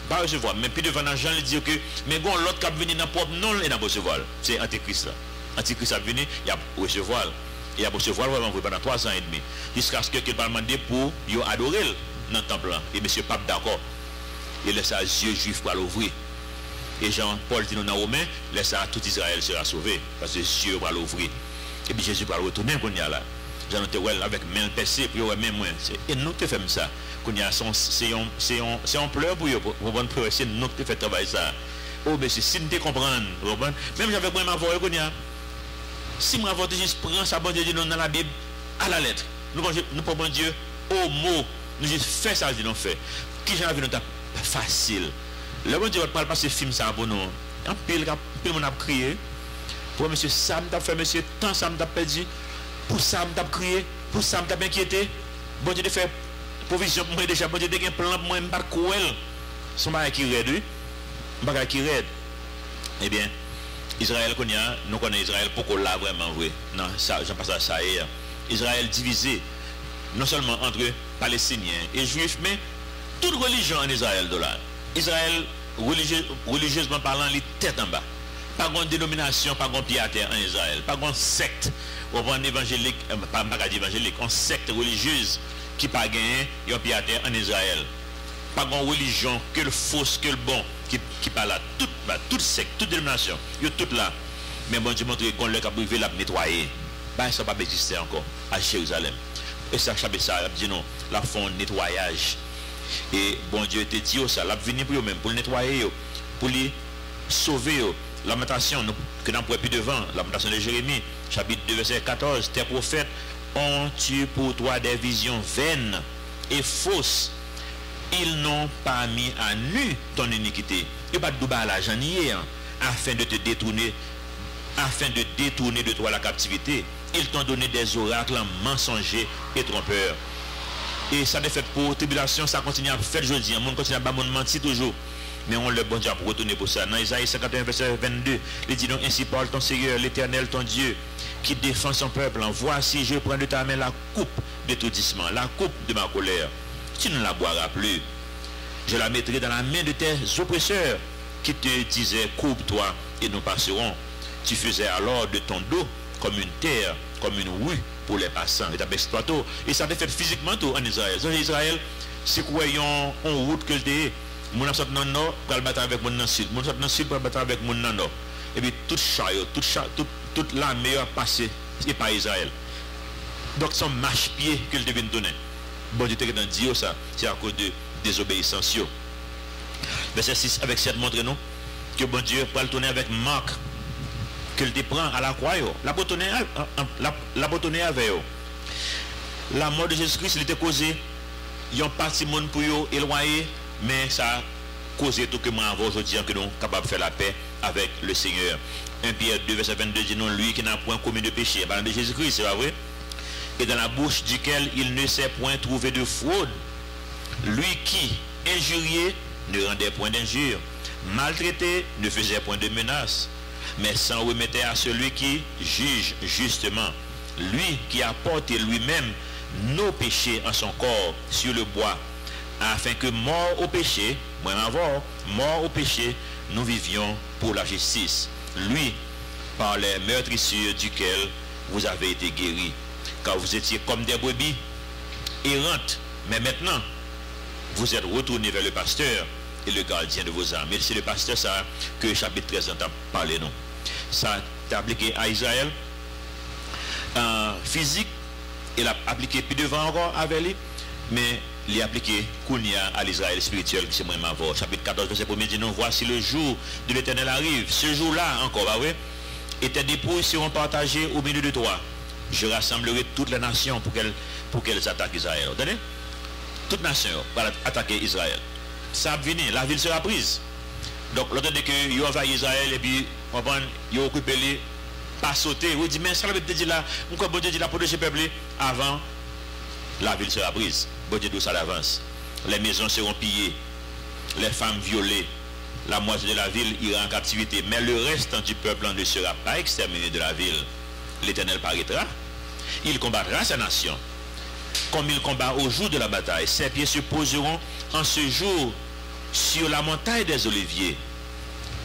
pas recevoir. Mais puis devant Jean, il dit que, mais bon, l'autre qui a venu dans le propre nom, il n'a pas recevoir. C'est Antéchrist là. Antéchrist a venu, il a recevoir. Il a recevoir vraiment pendant 3 ans et demi. Jusqu'à ce qu'il va demander pour adorer dans le temple là. Et monsieur Pape d'accord. et laisse à yeux juifs pour l'ouvrir. Et Jean-Paul dit dans Romains, laisse à tout Israël sera sauvé, parce que Dieu va l'ouvrir. Et puis Jésus va retourner qu'on y a là. J'en ai avec main percée, puis même moins. Et nous te faisons ça. Qu'on y a c'est on pleure pour vous pleurer, c'est nous te fait travailler ça. Oh mais si nous te comprenons, même j'avais moi ma voix qu'on y a. Si moi voix juste prend ça bon Dieu dit dans la Bible à la lettre. Nous pour bon Dieu au mot, nous juste fait ça dit non fait. Qui j'en avais nous facile. Le bon Dieu va pas passer film ça pour nous. En pile on a crié. Pour monsieur Sam t'a fait monsieur tant Sam t'a perdu. Pour ça t'a crié, pour ça t'a inquiété. Bon Dieu de faire provision pour moi déjà, bon Dieu de un plan pour moi pas cruel. Son bagage qui raide, oui. Bagage qui raide. Eh bien, Israël nous connaissons Israël pourquoi là vraiment vrai. Non, ça j'en passe à ça hier. Israël divisé non seulement entre Palestiniens et Juifs, mais toute religion en Israël de là. Israël religieusement parlant, les têtes en bas. Pas de dénomination, pas de pied à terre en Israël, pas de secte, on évangélique, pas évangélique, une secte religieuse qui pas gagné, il y a pied à terre en Israël. Pas de religion, que le fausse, que le bon, qui pas là. Toute secte, toute dénomination, il y a tout là. Mais bon Dieu montre qu'on leur a privé la nettoyer. Ben ça va pas exister encore à Jérusalem. Et ça, ça dit non, la font nettoyage. Et bon Dieu te dit ça, la venir pour eux-mêmes, pour le nettoyer, pour les sauver. Lamentation que nous plus devant, lamentation de Jérémie, chapitre 2, verset 14, tes prophètes ont eu pour toi des visions vaines et fausses. Ils n'ont pas mis à nu ton iniquité. Et pas de double l'argent afin de te détourner, afin de détourner de toi la captivité. Ils t'ont donné des oracles mensongers et trompeurs. Et ça ne fait pour tribulation, ça continue à faire jeudi. On continue à mentir toujours. Mais on le bon Dieu pour retourner pour ça. Dans Isaïe 51, verset 22, il dit donc ainsi parle ton Seigneur, l'Éternel, ton Dieu, qui défend son peuple. Voici, je prends de ta main la coupe d'étourdissement, la coupe de ma colère. Tu ne la boiras plus. Je la mettrai dans la main de tes oppresseurs qui te disaient coupe-toi et nous passerons. Tu faisais alors de ton dos comme une terre, comme une rue pour les passants. Et ça a fait physiquement tout en Israël. En Israël, c'est quoi en route que le dé. Mon a sorti dans le nord pour le battre avec mon sud. Mon sorti dans le sud pour le battre avec mon nord. Et puis toute la meilleure passée c'est par Israël. Donc son marche-pied que le devine donner. Bon Dieu te dit ça, c'est à cause de désobéissance. Verset 6 avec 7 montre nous que bon Dieu va le tourner avec Marc que le prend à la croix. La botonner avec eux. La mort de Jésus-Christ il était causé. Ils ont parti monde pour éloigner. Mais ça a causé tout que moi avant aujourd'hui que nous sommes capables de faire la paix avec le Seigneur. 1 Pierre 2, verset 22 dit non, lui qui n'a point commis de péché, parlant de Jésus-Christ, c'est pas vrai? Et dans la bouche duquel il ne s'est point trouvé de fraude. Lui qui, injurié, ne rendait point d'injure, maltraité, ne faisait point de menace, mais s'en remettait à celui qui juge justement. Lui qui a porté lui-même nos péchés en son corps sur le bois, afin que mort au péché, mort au péché, nous vivions pour la justice. Lui, par les meurtrissures duquel vous avez été guéris, car vous étiez comme des brebis errantes, mais maintenant, vous êtes retournés vers le pasteur et le gardien de vos âmes. Et c'est le pasteur ça que chapitre 13 entend parler, non. Ça est appliqué à Israël, physique, il a appliqué plus devant encore avec lui, mais il est appliqué à l'Israël spirituel, c'est moi ma voix. Chapitre 14, verset 1er dit non, voici le jour de l'Éternel arrive. Ce jour-là encore, bah oui, et tes dépouilles seront partagées au milieu de toi. Je rassemblerai toutes les nations pour qu'elles attaquent Israël. Vous entendez? Toutes les nations vont attaquer Israël. Ça va venir, la ville sera prise. Donc, l'autre dit que ils envahissent Israël et puis, ils ont occupé les pas sauter. Vous dites, mais ça veut dire là, pourquoi bon Dieu dit la protéger le peuple avant la ville sera prise. Bon Dieu dit ça d'avance. Les maisons seront pillées, les femmes violées, la moitié de la ville ira en captivité, mais le reste du peuple ne sera pas exterminé de la ville. L'Éternel paraîtra, il combattra sa nation, comme il combat au jour de la bataille. Ses pieds se poseront en ce jour sur la montagne des Oliviers,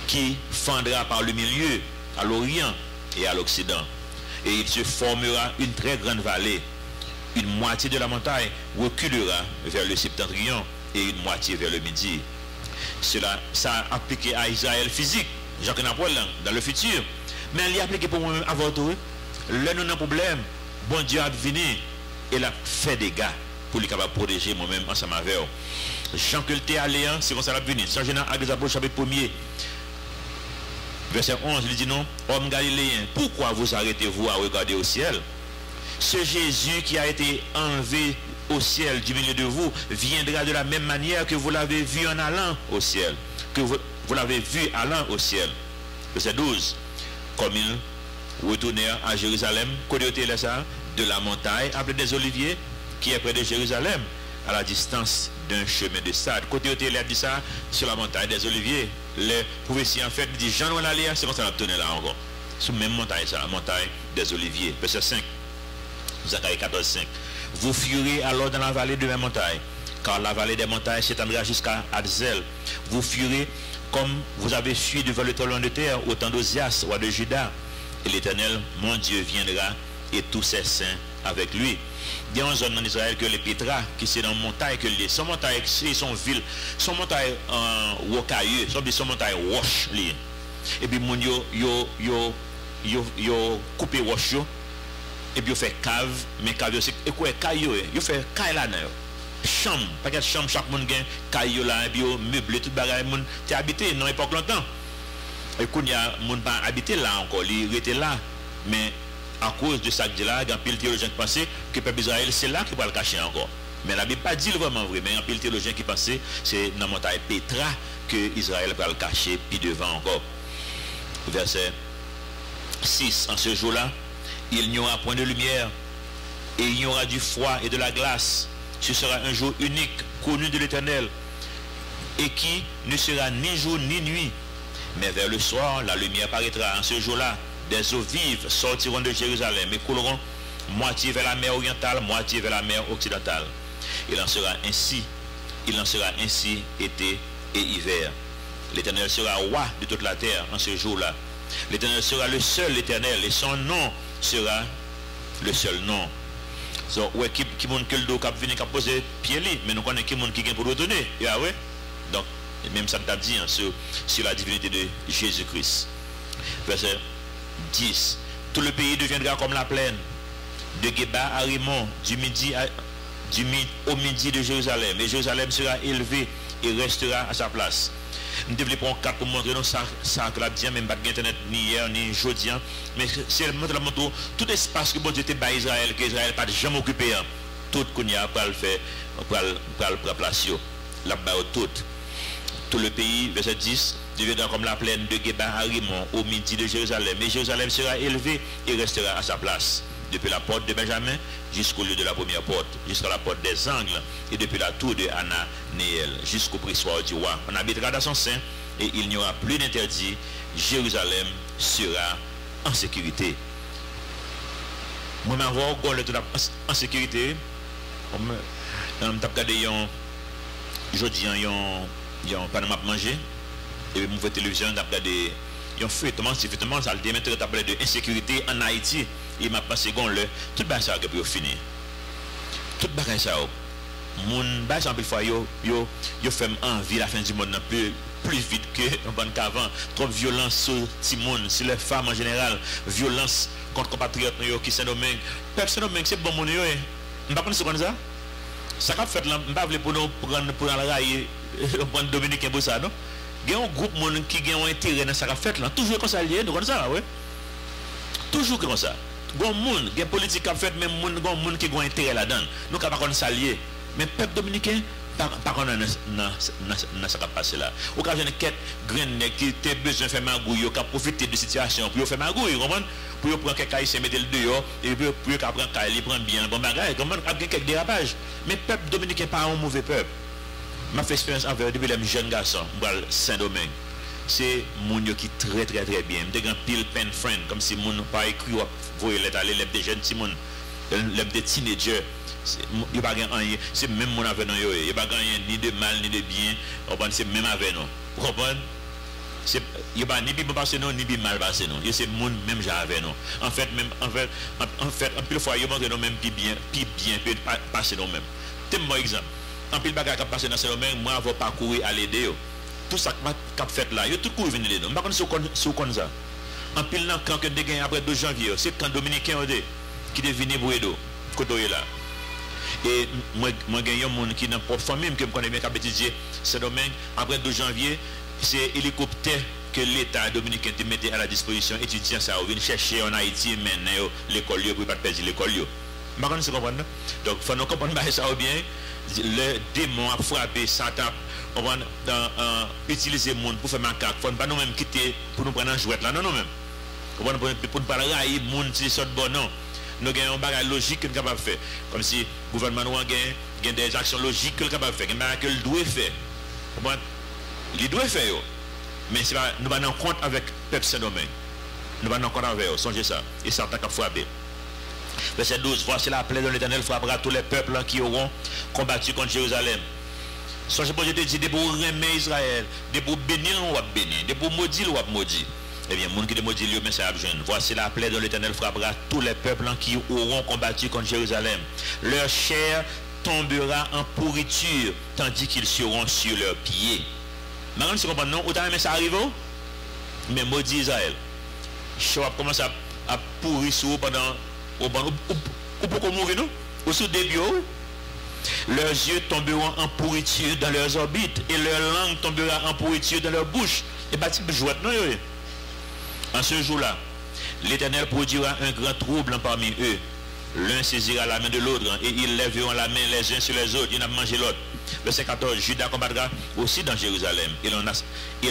qui fendra par le milieu, à l'Orient et à l'Occident. Et il se formera une très grande vallée. Une moitié de la montagne reculera vers le septentrion et une moitié vers le midi. Cela, ça a appliqué à Israël physique, Jacques Napoléon, dans le futur. Mais il est appliqué pour moi-même avant tout. Là, nous avons un problème. Bon Dieu a venu et il a fait des gars pour lui capable protéger moi-même ensemble avec eux. Jean que le allé, c'est comme ça qu'il a venu. Jean Général Actes des Apôtres, chapitre 1er, verset 11, il dit non, homme galiléen, pourquoi vous arrêtez-vous à regarder au ciel? Ce Jésus qui a été enlevé au ciel du milieu de vous viendra de la même manière que vous l'avez vu en allant au ciel. Que vous l'avez vu allant au ciel. Verset 12. Comme ils retournèrent à Jérusalem, côté de la montagne appelée des Oliviers, qui est près de Jérusalem, à la distance d'un chemin de stade. Côté il a dit ça sur la montagne des Oliviers. Les prophéties en fait dit Jean Ouanalia, c'est comme ça qu'on a tourné là encore. Sur la même montagne, ça, la montagne des Oliviers. Verset 5. Zacharie 14, 5. Vous fuirez alors dans la vallée de la montagne, car la vallée des montagnes s'étendra jusqu'à Adzel. Vous fuirez comme vous avez fui devant le tremblement de terre au temps d'Osias, roi de Juda. Et l'Éternel, mon Dieu, viendra et tous ses saints avec lui. Il y a une zone en Israël que les Pétras, qui c'est dans la montagne que les son montagne, c'est son ville, son montagne rocailleux, son montagne roche. Et puis mon yo coupé roche. Et puis, il fait cave, mais cave, c'est quoi, caillou, il fait caille là-dedans. Chambre, pas de chambre, chaque monde gagne, caillou là, et puis, meublé, tout bagage, monde, tu es habité, non, pas longtemps. Et quand il y a monde pas habité là encore, il était là, mais à cause de ça que là, il y a un pile théologien qui pensait que le peuple d'Israël, c'est là qu'il va le cacher encore. Mais la Bible pas dit vraiment vrai, mais il y a un pile théologien qui pensait c'est dans la montagne Pétra que Israël va le cacher, puis devant encore. Verset 6, en ce jour-là, il n'y aura point de lumière, et il y aura du froid et de la glace. Ce sera un jour unique, connu de l'Éternel, et qui ne sera ni jour ni nuit. Mais vers le soir, la lumière paraîtra. En ce jour-là, des eaux vives sortiront de Jérusalem et couleront moitié vers la mer orientale, moitié vers la mer occidentale. Il en sera ainsi été et hiver. L'Éternel sera roi de toute la terre en ce jour-là. L'Éternel sera le seul Éternel, et son nom sera le seul nom. So, ouais, qui monde que le dos cap venir cap poser pied li, mais nous connaissons qui monde qui vient pour retourner. Yeah, ouais. Donc, même ça t'a dit hein, sur la divinité de Jésus-Christ. Verset 10. Tout le pays deviendra comme la plaine, de Geba à Rimon, au midi de Jérusalem, et Jérusalem sera élevé et restera à sa place. Nous développons 4 pour montrer nous ça que la dit même pas internet ni hier ni aujourd'hui, mais c'est la montre tout espace que bon Dieu était bas Israël, que Israël pas jamais occupé, tout qu'on y a pas le faire pour le placer là bas tout le pays. Verset 10 deviendra comme la plaine de Geba à Rimon, au midi de Jérusalem, et Jérusalem sera élevé et restera à sa place, depuis la porte de Benjamin jusqu'au lieu de la première porte, jusqu'à la porte des angles, et depuis la tour de Ananéel jusqu'au pressoir du roi. On habitera dans son sein et il n'y aura plus d'interdit. Jérusalem sera en sécurité. Moi, je vais en sécurité. Je vais regarder aujourd'hui, il y a un panama à manger, et je vais télévision, je vais regarder un feuilletement, ça le démettre de insécurité en Haïti. Il m'a passé tout le ça que pour finir. Tout le ça mon bas en plus fois yo fait envie la fin du monde plus vite que qu'avant. Trop violence sur Timon, sur les femmes en général, violence contre compatriotes qui Saint-Domingue. Peuple Saint-Domingue c'est bon mon yo on pas connaître comme ça. Ça qu'a fait là, pas pour nous pour la railler prendre dominicain pour ça non. Il y a un groupe monde qui a un intérêt dans ça qu'a fait là, toujours comme ça lié, donc comme ça ouais. Toujours comme ça. Gon monde, des politiques qui fait même monde, gon monde qui a intérêt là-dedans. Nous pas qu'on s'allier. Mais peuple dominicain pas qu'on dans ça qui passe là. Occasion quête graine qui a besoin de faire magouille, qui a profité de situation pour faire magouille, comprendre? Pour prendre quelques cailles, mettre le dehors et pour prendre caille, prendre bien bon bagage, comprendre? Avec quelques dérapages. Mais peuple dominicain pas un mauvais peuple. M'a fait expérience avec depuis les jeunes garçons, Saint-Domingue. C'est mon qui très très très bien. Des grands pile pen friend comme si mon pas écrit ou voyer les aller les jeunes Simon, les des teenagers. Il pas rien, c'est même mon avec nous yo. Il pas rien ni de mal ni de bien. C'est même avec nous. Vous comprenez? C'est il pas ni bien passer nous ni bien mal passer nous. C'est mon même genre avec nous. En fait en pile fois il montre nous même bien peut passer nous même. T'es mon exemple. En pile bagage qui passer dans ce domaine, moi avoir parcourir à l'aider. tout ça qu'a fait là, yo tout court venir dedans. Par contre, si comme ça. En pile dans quand que de gain après 2 janvier, c'est quand dominicain qui devine pour Edo, côté là. Et moi gagne un monde qui dans propre famille que me connais bien qui a étudié ce domaine après 2 janvier, c'est hélicoptère que l'État dominicain te mettait à la disposition étudiants ça viennent chercher en Haïti maintenant l'école pour pas perdre l'école yo. Par contre, c'est comprendre. Donc faut nous comprendre ça bien. Le démon a frappé Satan, on va utiliser le monde pour faire macaque. Faut pas nous même quitter pour nous prendre un jouet là, non même. On va pour ne pas railler le monde si sort bon non. Nous avons un bagage logique que nous sommes capables de faire. Comme si le gouvernement nous a des actions logiques que nous sommes capables de faire. Que nous doit faire. Il doit faire. Mais nous allons en compte avec le peuple Saint-Domingue. Nous allons en compte avec eux. Songez ça. Et Satan a frappé. Verset 12. Voici la plaie de l'Éternel frappera tous les peuples qui auront combattu contre Jérusalem. Songez pour je te dis, de pour remettre Israël, de pour bénir, on va bénir, de pour maudire, on va maudire. Eh bien, les gens qui te maudit, mais ça a jeune. Voici la plaie de l'Éternel frappera tous les peuples qui auront combattu contre Jérusalem. Leur chair tombera en pourriture, tandis qu'ils seront sur leurs pieds. Maintenant, c'est comprendre, non? Où t'as aimé ça arrive? Mais maudit Israël. Je vais commencer à pourrir sur eux pendant. Ou pourquoi mourir nous? Ou sous des bio? Leurs yeux tomberont en pourriture dans leurs orbites, et leur langue tombera en pourriture dans leur bouche. Et bah, tu peux jouer, non? En ce jour-là, l'Éternel produira un grand trouble parmi eux. L'un saisira la main de l'autre et ils lèveront la main les uns sur les autres. Ils n'ont mangé l'autre. Verset 14. Judas combattra aussi dans Jérusalem. Il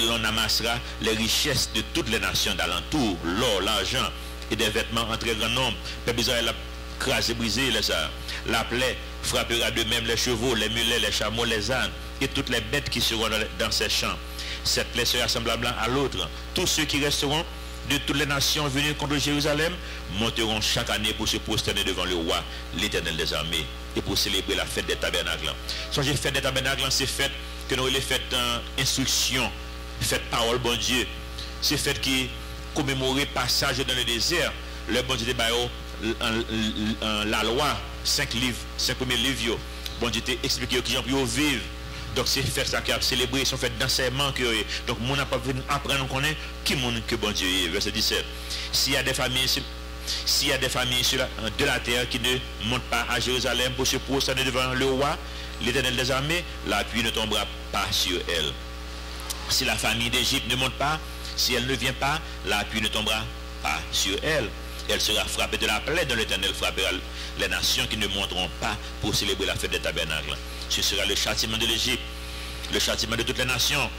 en amassera les richesses de toutes les nations d'alentour, l'or, l'argent et des vêtements en très grand nombre. Peuple d'Israël a crasé, brisé les arts. La plaie frappera de même les chevaux, les mulets, les chameaux, les ânes et toutes les bêtes qui seront dans ces champs. Cette plaie sera semblable à l'autre. Tous ceux qui resteront de toutes les nations venues contre Jérusalem monteront chaque année pour se prosterner devant le roi, l'Éternel des armées, et pour célébrer la fête des tabernacles. So, j'ai fait des tabernacles, c'est fait que nous les faites instruction, fête parole bon Dieu, c'est fait qui commémorer passage dans le désert. Le bon Dieu la loi, 5 livres, 5 premiers livres, bon Dieu t'a expliqué qui ont vivre. Donc c'est faire ça qui a célébré, sont faits d'enseignement que donc mon n'a pas venu apprendre on connaît qui monde que bon Dieu est. Verset 17. S'il y a des familles de la terre qui ne montent pas à Jérusalem pour se prosterner devant le roi, l'Éternel des armées, la pluie ne tombera pas sur elle. Si la famille d'Égypte ne monte pas, si elle ne vient pas, la pluie ne tombera pas sur elle. Elle sera frappée de la plaie dont l'Éternel frappera les nations qui ne monteront pas pour célébrer la fête des tabernacles. Ce sera le châtiment de l'Égypte, le châtiment de toutes les nations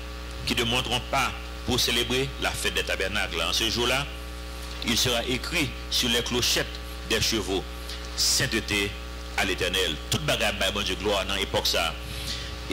qui ne monteront pas pour célébrer la fête des tabernacles. En ce jour-là, il sera écrit sur les clochettes des chevaux, sainteté à l'Éternel. Toute bagarre, bon Dieu, gloire dans l'époque ça.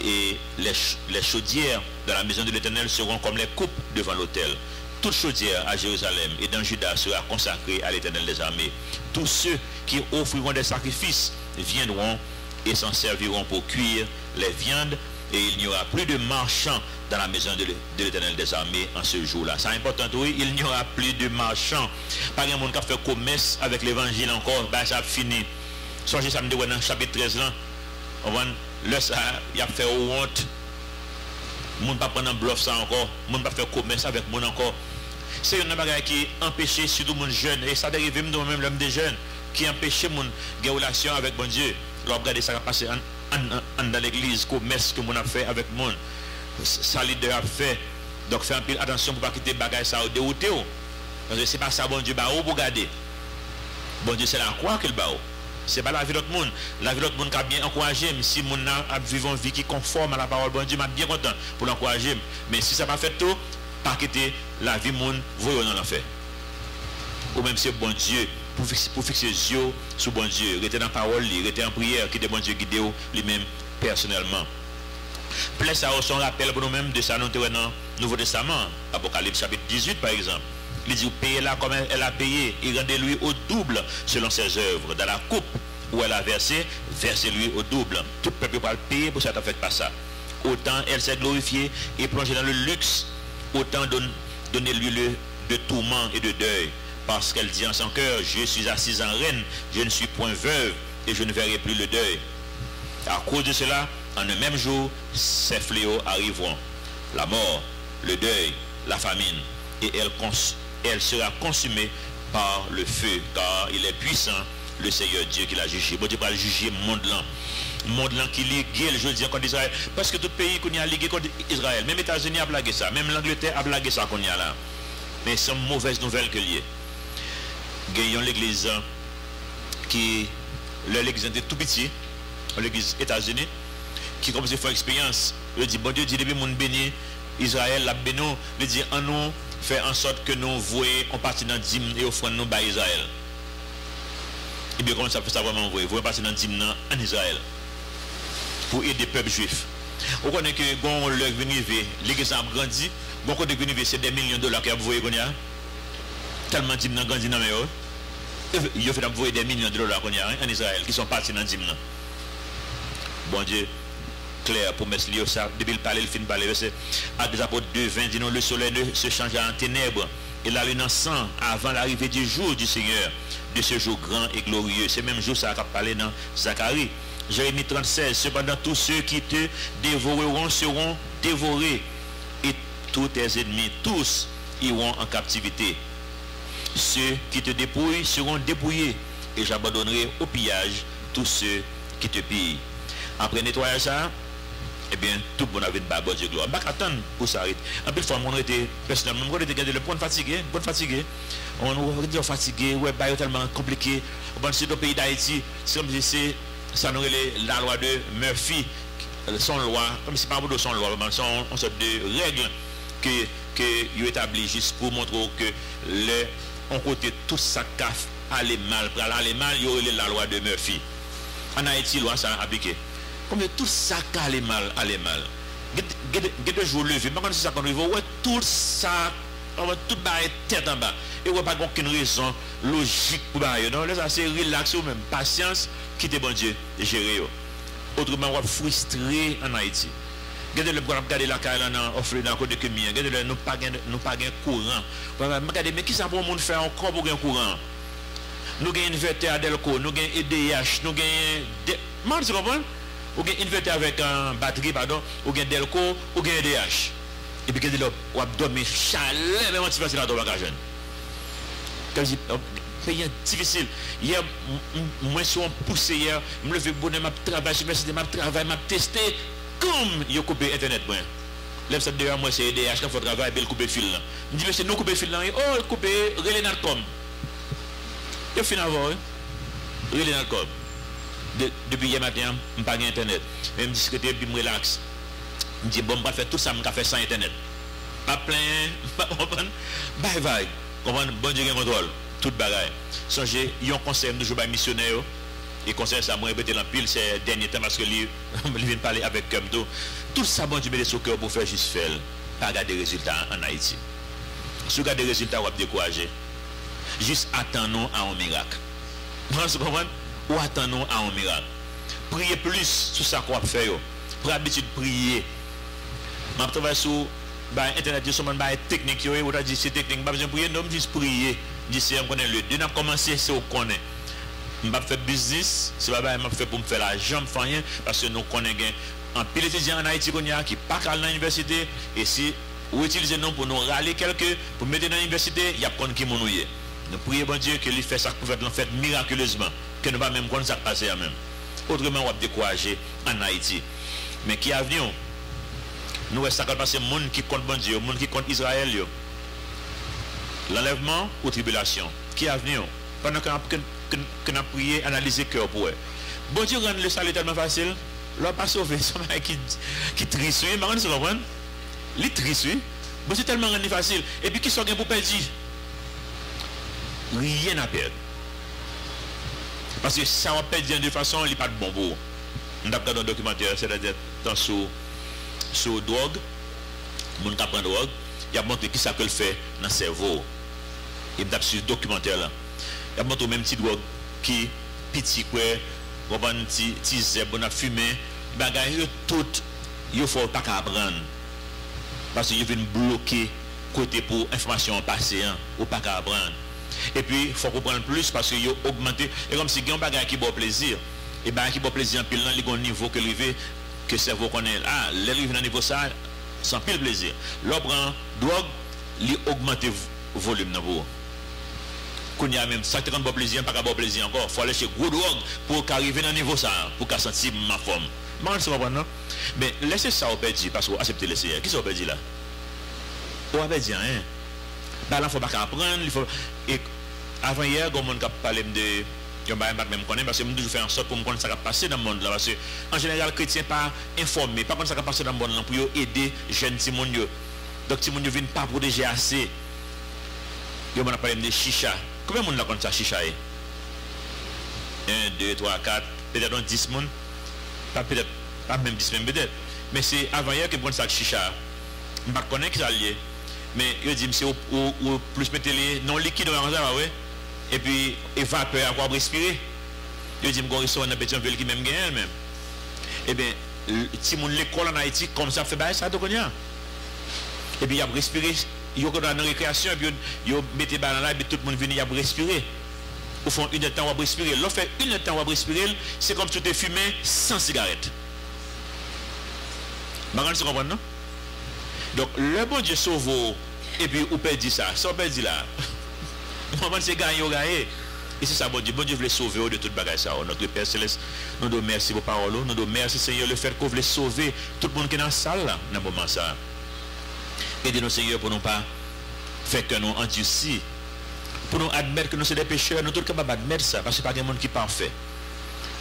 Et les chaudières de la maison de l'Éternel seront comme les coupes devant l'autel. Toute chaudière à Jérusalem et dans Juda sera consacrée à l'Éternel des armées. Tous ceux qui offriront des sacrifices viendront et s'en serviront pour cuire les viandes, et il n'y aura plus de marchands dans la maison de l'Éternel des armées en ce jour-là. C'est important, oui, il n'y aura plus de marchands. Pas de monde qui a fait commerce avec l'évangile encore, ben ça a fini. Songez samedi dans chapitre 13 là, on voit là ça, il a fait honte. Monde pas prendre un bluff ça encore, monde pas faire commerce avec monde encore. C'est une bagaille qui empêche surtout les jeunes, et ça dérive même de même l'homme des jeunes, qui empêche mon des relations avec bon Dieu. Alors regardez ça qui a passé dans l'église, commerce que mon a fait avec mon, ça leader a fait. Donc fais un peu attention pour pas quitter bagaille ça au dérouté. Parce que c'est pas ça bon Dieu bah pour garder. Bon Dieu c'est la croix qu'il bat. C'est pas la vie de l'autre monde. La vie de l'autre monde qui a bien encouragé. Si mon a vivre une vie qui conforme à la parole bon Dieu, m'a bien content pour l'encourager. Mais si ça n'a pas fait tout, pas quitter la vie monde, voyons dans l'enfer. Ou même c'est bon Dieu, pour fixer les yeux sur bon Dieu, rester dans la parole, rester en prière, qui est bon Dieu guidé lui-même personnellement. Plaît ça aussi un rappel pour nous-mêmes de ça nous dans le Nouveau Testament. Apocalypse chapitre 18 par exemple. Il dit, payez-la comme elle a payé, et rendez-lui au double selon ses œuvres. Dans la coupe où elle a versé, versez-lui au double. Tout le peuple va le payer pour ça, ne fait pas ça. Autant elle s'est glorifiée et plongée dans le luxe, autant donnez-lui de tourments et de deuil. Parce qu'elle dit en son cœur, je suis assise en reine, je ne suis point veuve, et je ne verrai plus le deuil. À cause de cela, en un même jour, ces fléaux arriveront. la mort, le deuil, la famine, et elle sera consumée par le feu, car il est puissant, le Seigneur Dieu qui l'a jugé. Bon Dieu va juger le monde là. Le monde là qui ligue, je dis contre Israël. Parce que tout pays qu'on y a ligué contre Israël, même les États-Unis a blagué ça, même l'Angleterre a blagué ça qu'on y a là. Mais c'est une mauvaise nouvelle que lié. Gagnons l'église qui, l'église était tout petit, l'église États-Unis, qui comme c'est faire expérience. Il dit, bon Dieu dit, depuis mon béni, Israël, la béni, il dit, en nous, fait en sorte que nous voyons en partie dans le dîme et offrande nous par Israël. Et bien, comment ça fait ça vraiment vrai? Vous passer dans le dîme en Israël pour aider le peuple juif. Vous connaissez que quand le venu, l'église a grandi, bon côté venu, c'est des millions de dollars que vous voyez qu'on y a. Tellement dîme n'a grandi dans le meilleur. Il a fait envoyer des millions de dollars qu'on y a en Israël qui sont partis dans le dîme. Bon Dieu. Clair pour mettre ça depuis le palais, le film palais, verset à des apôtres 2, 20, dit non, le soleil ne se changea en ténèbres et la lune en sang avant l'arrivée du jour du Seigneur, de ce jour grand et glorieux. C'est même jour ça a parlé dans Zacharie. Jérémie 36, cependant tous ceux qui te dévoreront seront dévorés et tous tes ennemis, tous iront en captivité. Ceux qui te dépouillent seront dépouillés et j'abandonnerai au pillage tous ceux qui te pillent. Après nettoyage ça, eh bien, tout le monde avait une barbe de gloire. Je vais attendre pour s'arrêter. En plus, on était personnellement, on était le point fatigué, on était fatigué, ouais, c'est tellement compliqué. On est au pays d'Haïti, c'est comme si ça nous la loi de Murphy, son loi, comme si pas de son loi, son sorte de règles que établi juste pour montrer que on côté tout ça allait mal, pour aller mal, il y aurait la loi de Murphy. En Haïti, loi ça a appliqué. Comme tout ça allait mal. Deux jours levé, mais quand ça qu'on arrive, ouais, tout ça, tout bas tête en bas. Et ouais, pas aucune raison logique pour bailler. Non, là, c'est relax ou même patience qui te bon Dieu gérer. Autrement, on va frustrer en Haïti. Regardez le bras, regardez la caille dans offre dans côté que mien. Regardez nous pas gain courant. Regardez mais qui ça pour monde faire encore pour gain courant? Nous gain inverter à Delco, nous gain EDH, nous gain comment tu comprends? Ou gain inverter avec un batterie pardon, ou gain Delco, ou gain EDH. Et puis regardez là, ou abdomen chaleur même si facile à tomber à jeune. Quand je pays difficile. Hier moi suis poussé hier, me lever bonne m'a travailler, je m'a travail, m'a testé comme il a coupé internet moi. Là ça derrière moi c'est EDH quand faut travailler bel couper fil là. Me dit monsieur nous couper fil là, oh couper relais Natcom. Je finis avant, relais Natcom. Depuis hier matin, je n'ai pas internet. Je me discuter puis je me relax. Je me dis bon, je vais faire tout ça, je vais faire sans internet. Pas plein, bye bye. Comprendre, bon Dieu contrôle, toute bagaille. Songez, il y a un conseil de jour missionnaire. Et conseil ça, moi répéter la pile ces derniers temps parce que lui vient parler avec comme tout ça, bon Dieu met sur cœur pour faire juste faire. Pas regarder des résultats en Haïti. Si vous regardez des résultats, vous allez décourager. Juste attendons à un miracle. Vous comprenez? Ou attendons à un miracle. Priez plus sur ça qu'on va faire. Pour habitude prier. Je travaille sur internet, sur une technique, ou dit c'est technique, pas besoin de prier, non, juste prier. D'ici on connaît le. Dès qu'on a commencé, c'est on connaît. Je vais faire business, c'est pas je fait pour me faire l'argent, je fais rien, parce que nous connaissons un pile étudiant en Haïti qui pas à l'université, et si vous utilisez nous pour nous râler quelqu'un, pour mettre dans l'université, il y a quelqu'un qui nous est. Nous prions bon Dieu que lui fait ça pour faire fait miraculeusement, que nous ne pas même connaître ça passer même. Autrement, on va décourager en Haïti. Mais qui a venu, nous ça va passer monde qui compte bon Dieu, monde qui compte Israël. L'enlèvement ou tribulation. Qui a venu pendant qu'on a prié, analysé cœur pour eux. Bon Dieu rend le salut tellement facile. Là pas sauvé, c'est un qui triste, mais on se comprend. Il triste, bon c'est tellement rendu facile. Et puis qui sont pour perdre? Rien à perdre. Parce que ça va perdre de façon, il n'y a pas de bon bout. On a regardé un documentaire, c'est-à-dire sur drogue, on a pris drogue, il a montré qui ça peut le faire dans le cerveau. Il a sur ce documentaire là. Il a montré même petit drogue qui petit quoi, on va petit zèbre, on a fumé, bagaille tout, il faut pas apprendre. Parce qu'il vient bloquer côté pour information passée, ou pas apprendre. Et puis, il faut comprendre plus parce qu'il a augmenté. Et comme si il y a un bagage qui a plaisir, et bien qui a plaisir en pile, il y a un niveau que le cerveau connaît. Ah, le niveau ça, sans pile plaisir. L'on prend drogue, il augmente le volume dans vous. Qu'on y a même ça qui rend bon plaisir, pas bon plaisir encore. Il faut aller chez gros drogue pour arriver dans le niveau ça, pour qu'à sentir ma forme. Je ne non? Mais laissez ça au perdre parce que vous acceptez le Seigneur. Qui ça au perdre là? Vous avez dit rien. Là, il ne faut pas apprendre. Et avant hier, quand on a parlé de. Je ne sais pas même connaître parce que je toujours fait en sorte pour me connaître ce qui a passé dans le monde là. Parce que en général, les chrétiens ne sont pas informés, pas connaître ce qui a passé dans le monde là pour aider les jeunes Timon. Donc, Timon ne vient pas protéger assez. Je vais parler de chicha. Combien de monde là connaît ça chicha? 1, 2, 3, 4, peut-être 10 personnes. Peut-être pas même 10 même peut-être. Mais c'est avant hier que je prends ça chicha. Je ne connais pas qui ça lié. Mais je dis, c'est ou plus mettre les non liquides dans la et puis évaporer à quoi respirer. Je dis, je suis un Pétionville qui même gagne même. Eh bien, si mon l'école en Haïti, comme ça fait ça, donc on y a. Et puis il y a respirer, il y a dans la récréation, et puis il y a mettre dans là, et puis tout le monde vient, il y a respirer. Au fond, une heure de temps, on va respirer. L'on fait une heure de temps, on va respirer, c'est comme si tu fumé sans cigarette. Vous comprenez, non? Donc, le bon Dieu sauve, et puis, vous perdez ça. Ça, on perd là. Moment c'est gagné, gagné. Et c'est ça, bon Dieu voulait sauver de toute bagage ça. Notre Père Céleste, nous devons merci pour parole, nous devons merci Seigneur le fait qu'on voulait sauver tout le monde qui est dans la salle là, dans le moment ça. Aidez-nous Seigneur pour ne pas faire que nous endurcis. Pour nous admettre que nous sommes des pécheurs, nous sommes capables d'admettre ça, parce que pas de monde qui est parfait.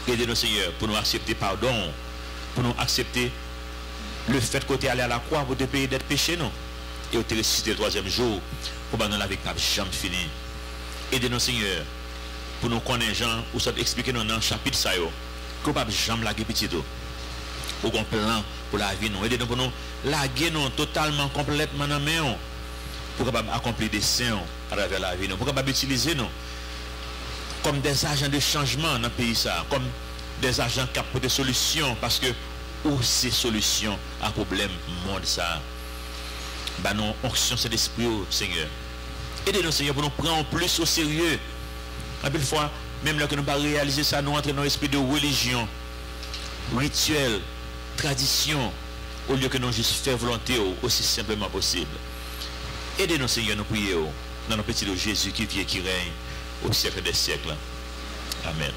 Aidez-nous Seigneur pour nous accepter pardon, pour nous accepter le fait qu'on est allé à la croix pour te payer d'être péché, non? Et on te ressuscité le 3e jour pour nous avec pas jamais fini. Aidez-nous Seigneur pour nous connaître Jean, ou ça expliquer nous dans le chapitre ça yo, qu'on pas jamais laguer petit tout. Ou qu'on plan pour la vie nous. Aidez-nous pour nous laguer nous totalement complètement dans main pour capable accomplir des saints à travers la vie nous, pour capable utiliser nous comme des agents de changement dans le pays ça, comme des agents qui apportent des solutions parce que où ces solutions à problème monde ça. Bah non, onction c'est l'esprit Seigneur. Aidez-nous Seigneur pour nous prendre plus au sérieux. À belle fois, même là que nous ne pas réaliser ça, nous entrons dans l'esprit de religion, rituel, tradition, au lieu que nous juste faire volonté aussi simplement possible. Aidez-nous Seigneur, nous prions dans nos petits de Jésus qui vient, qui règne au siècle des siècles. Amen.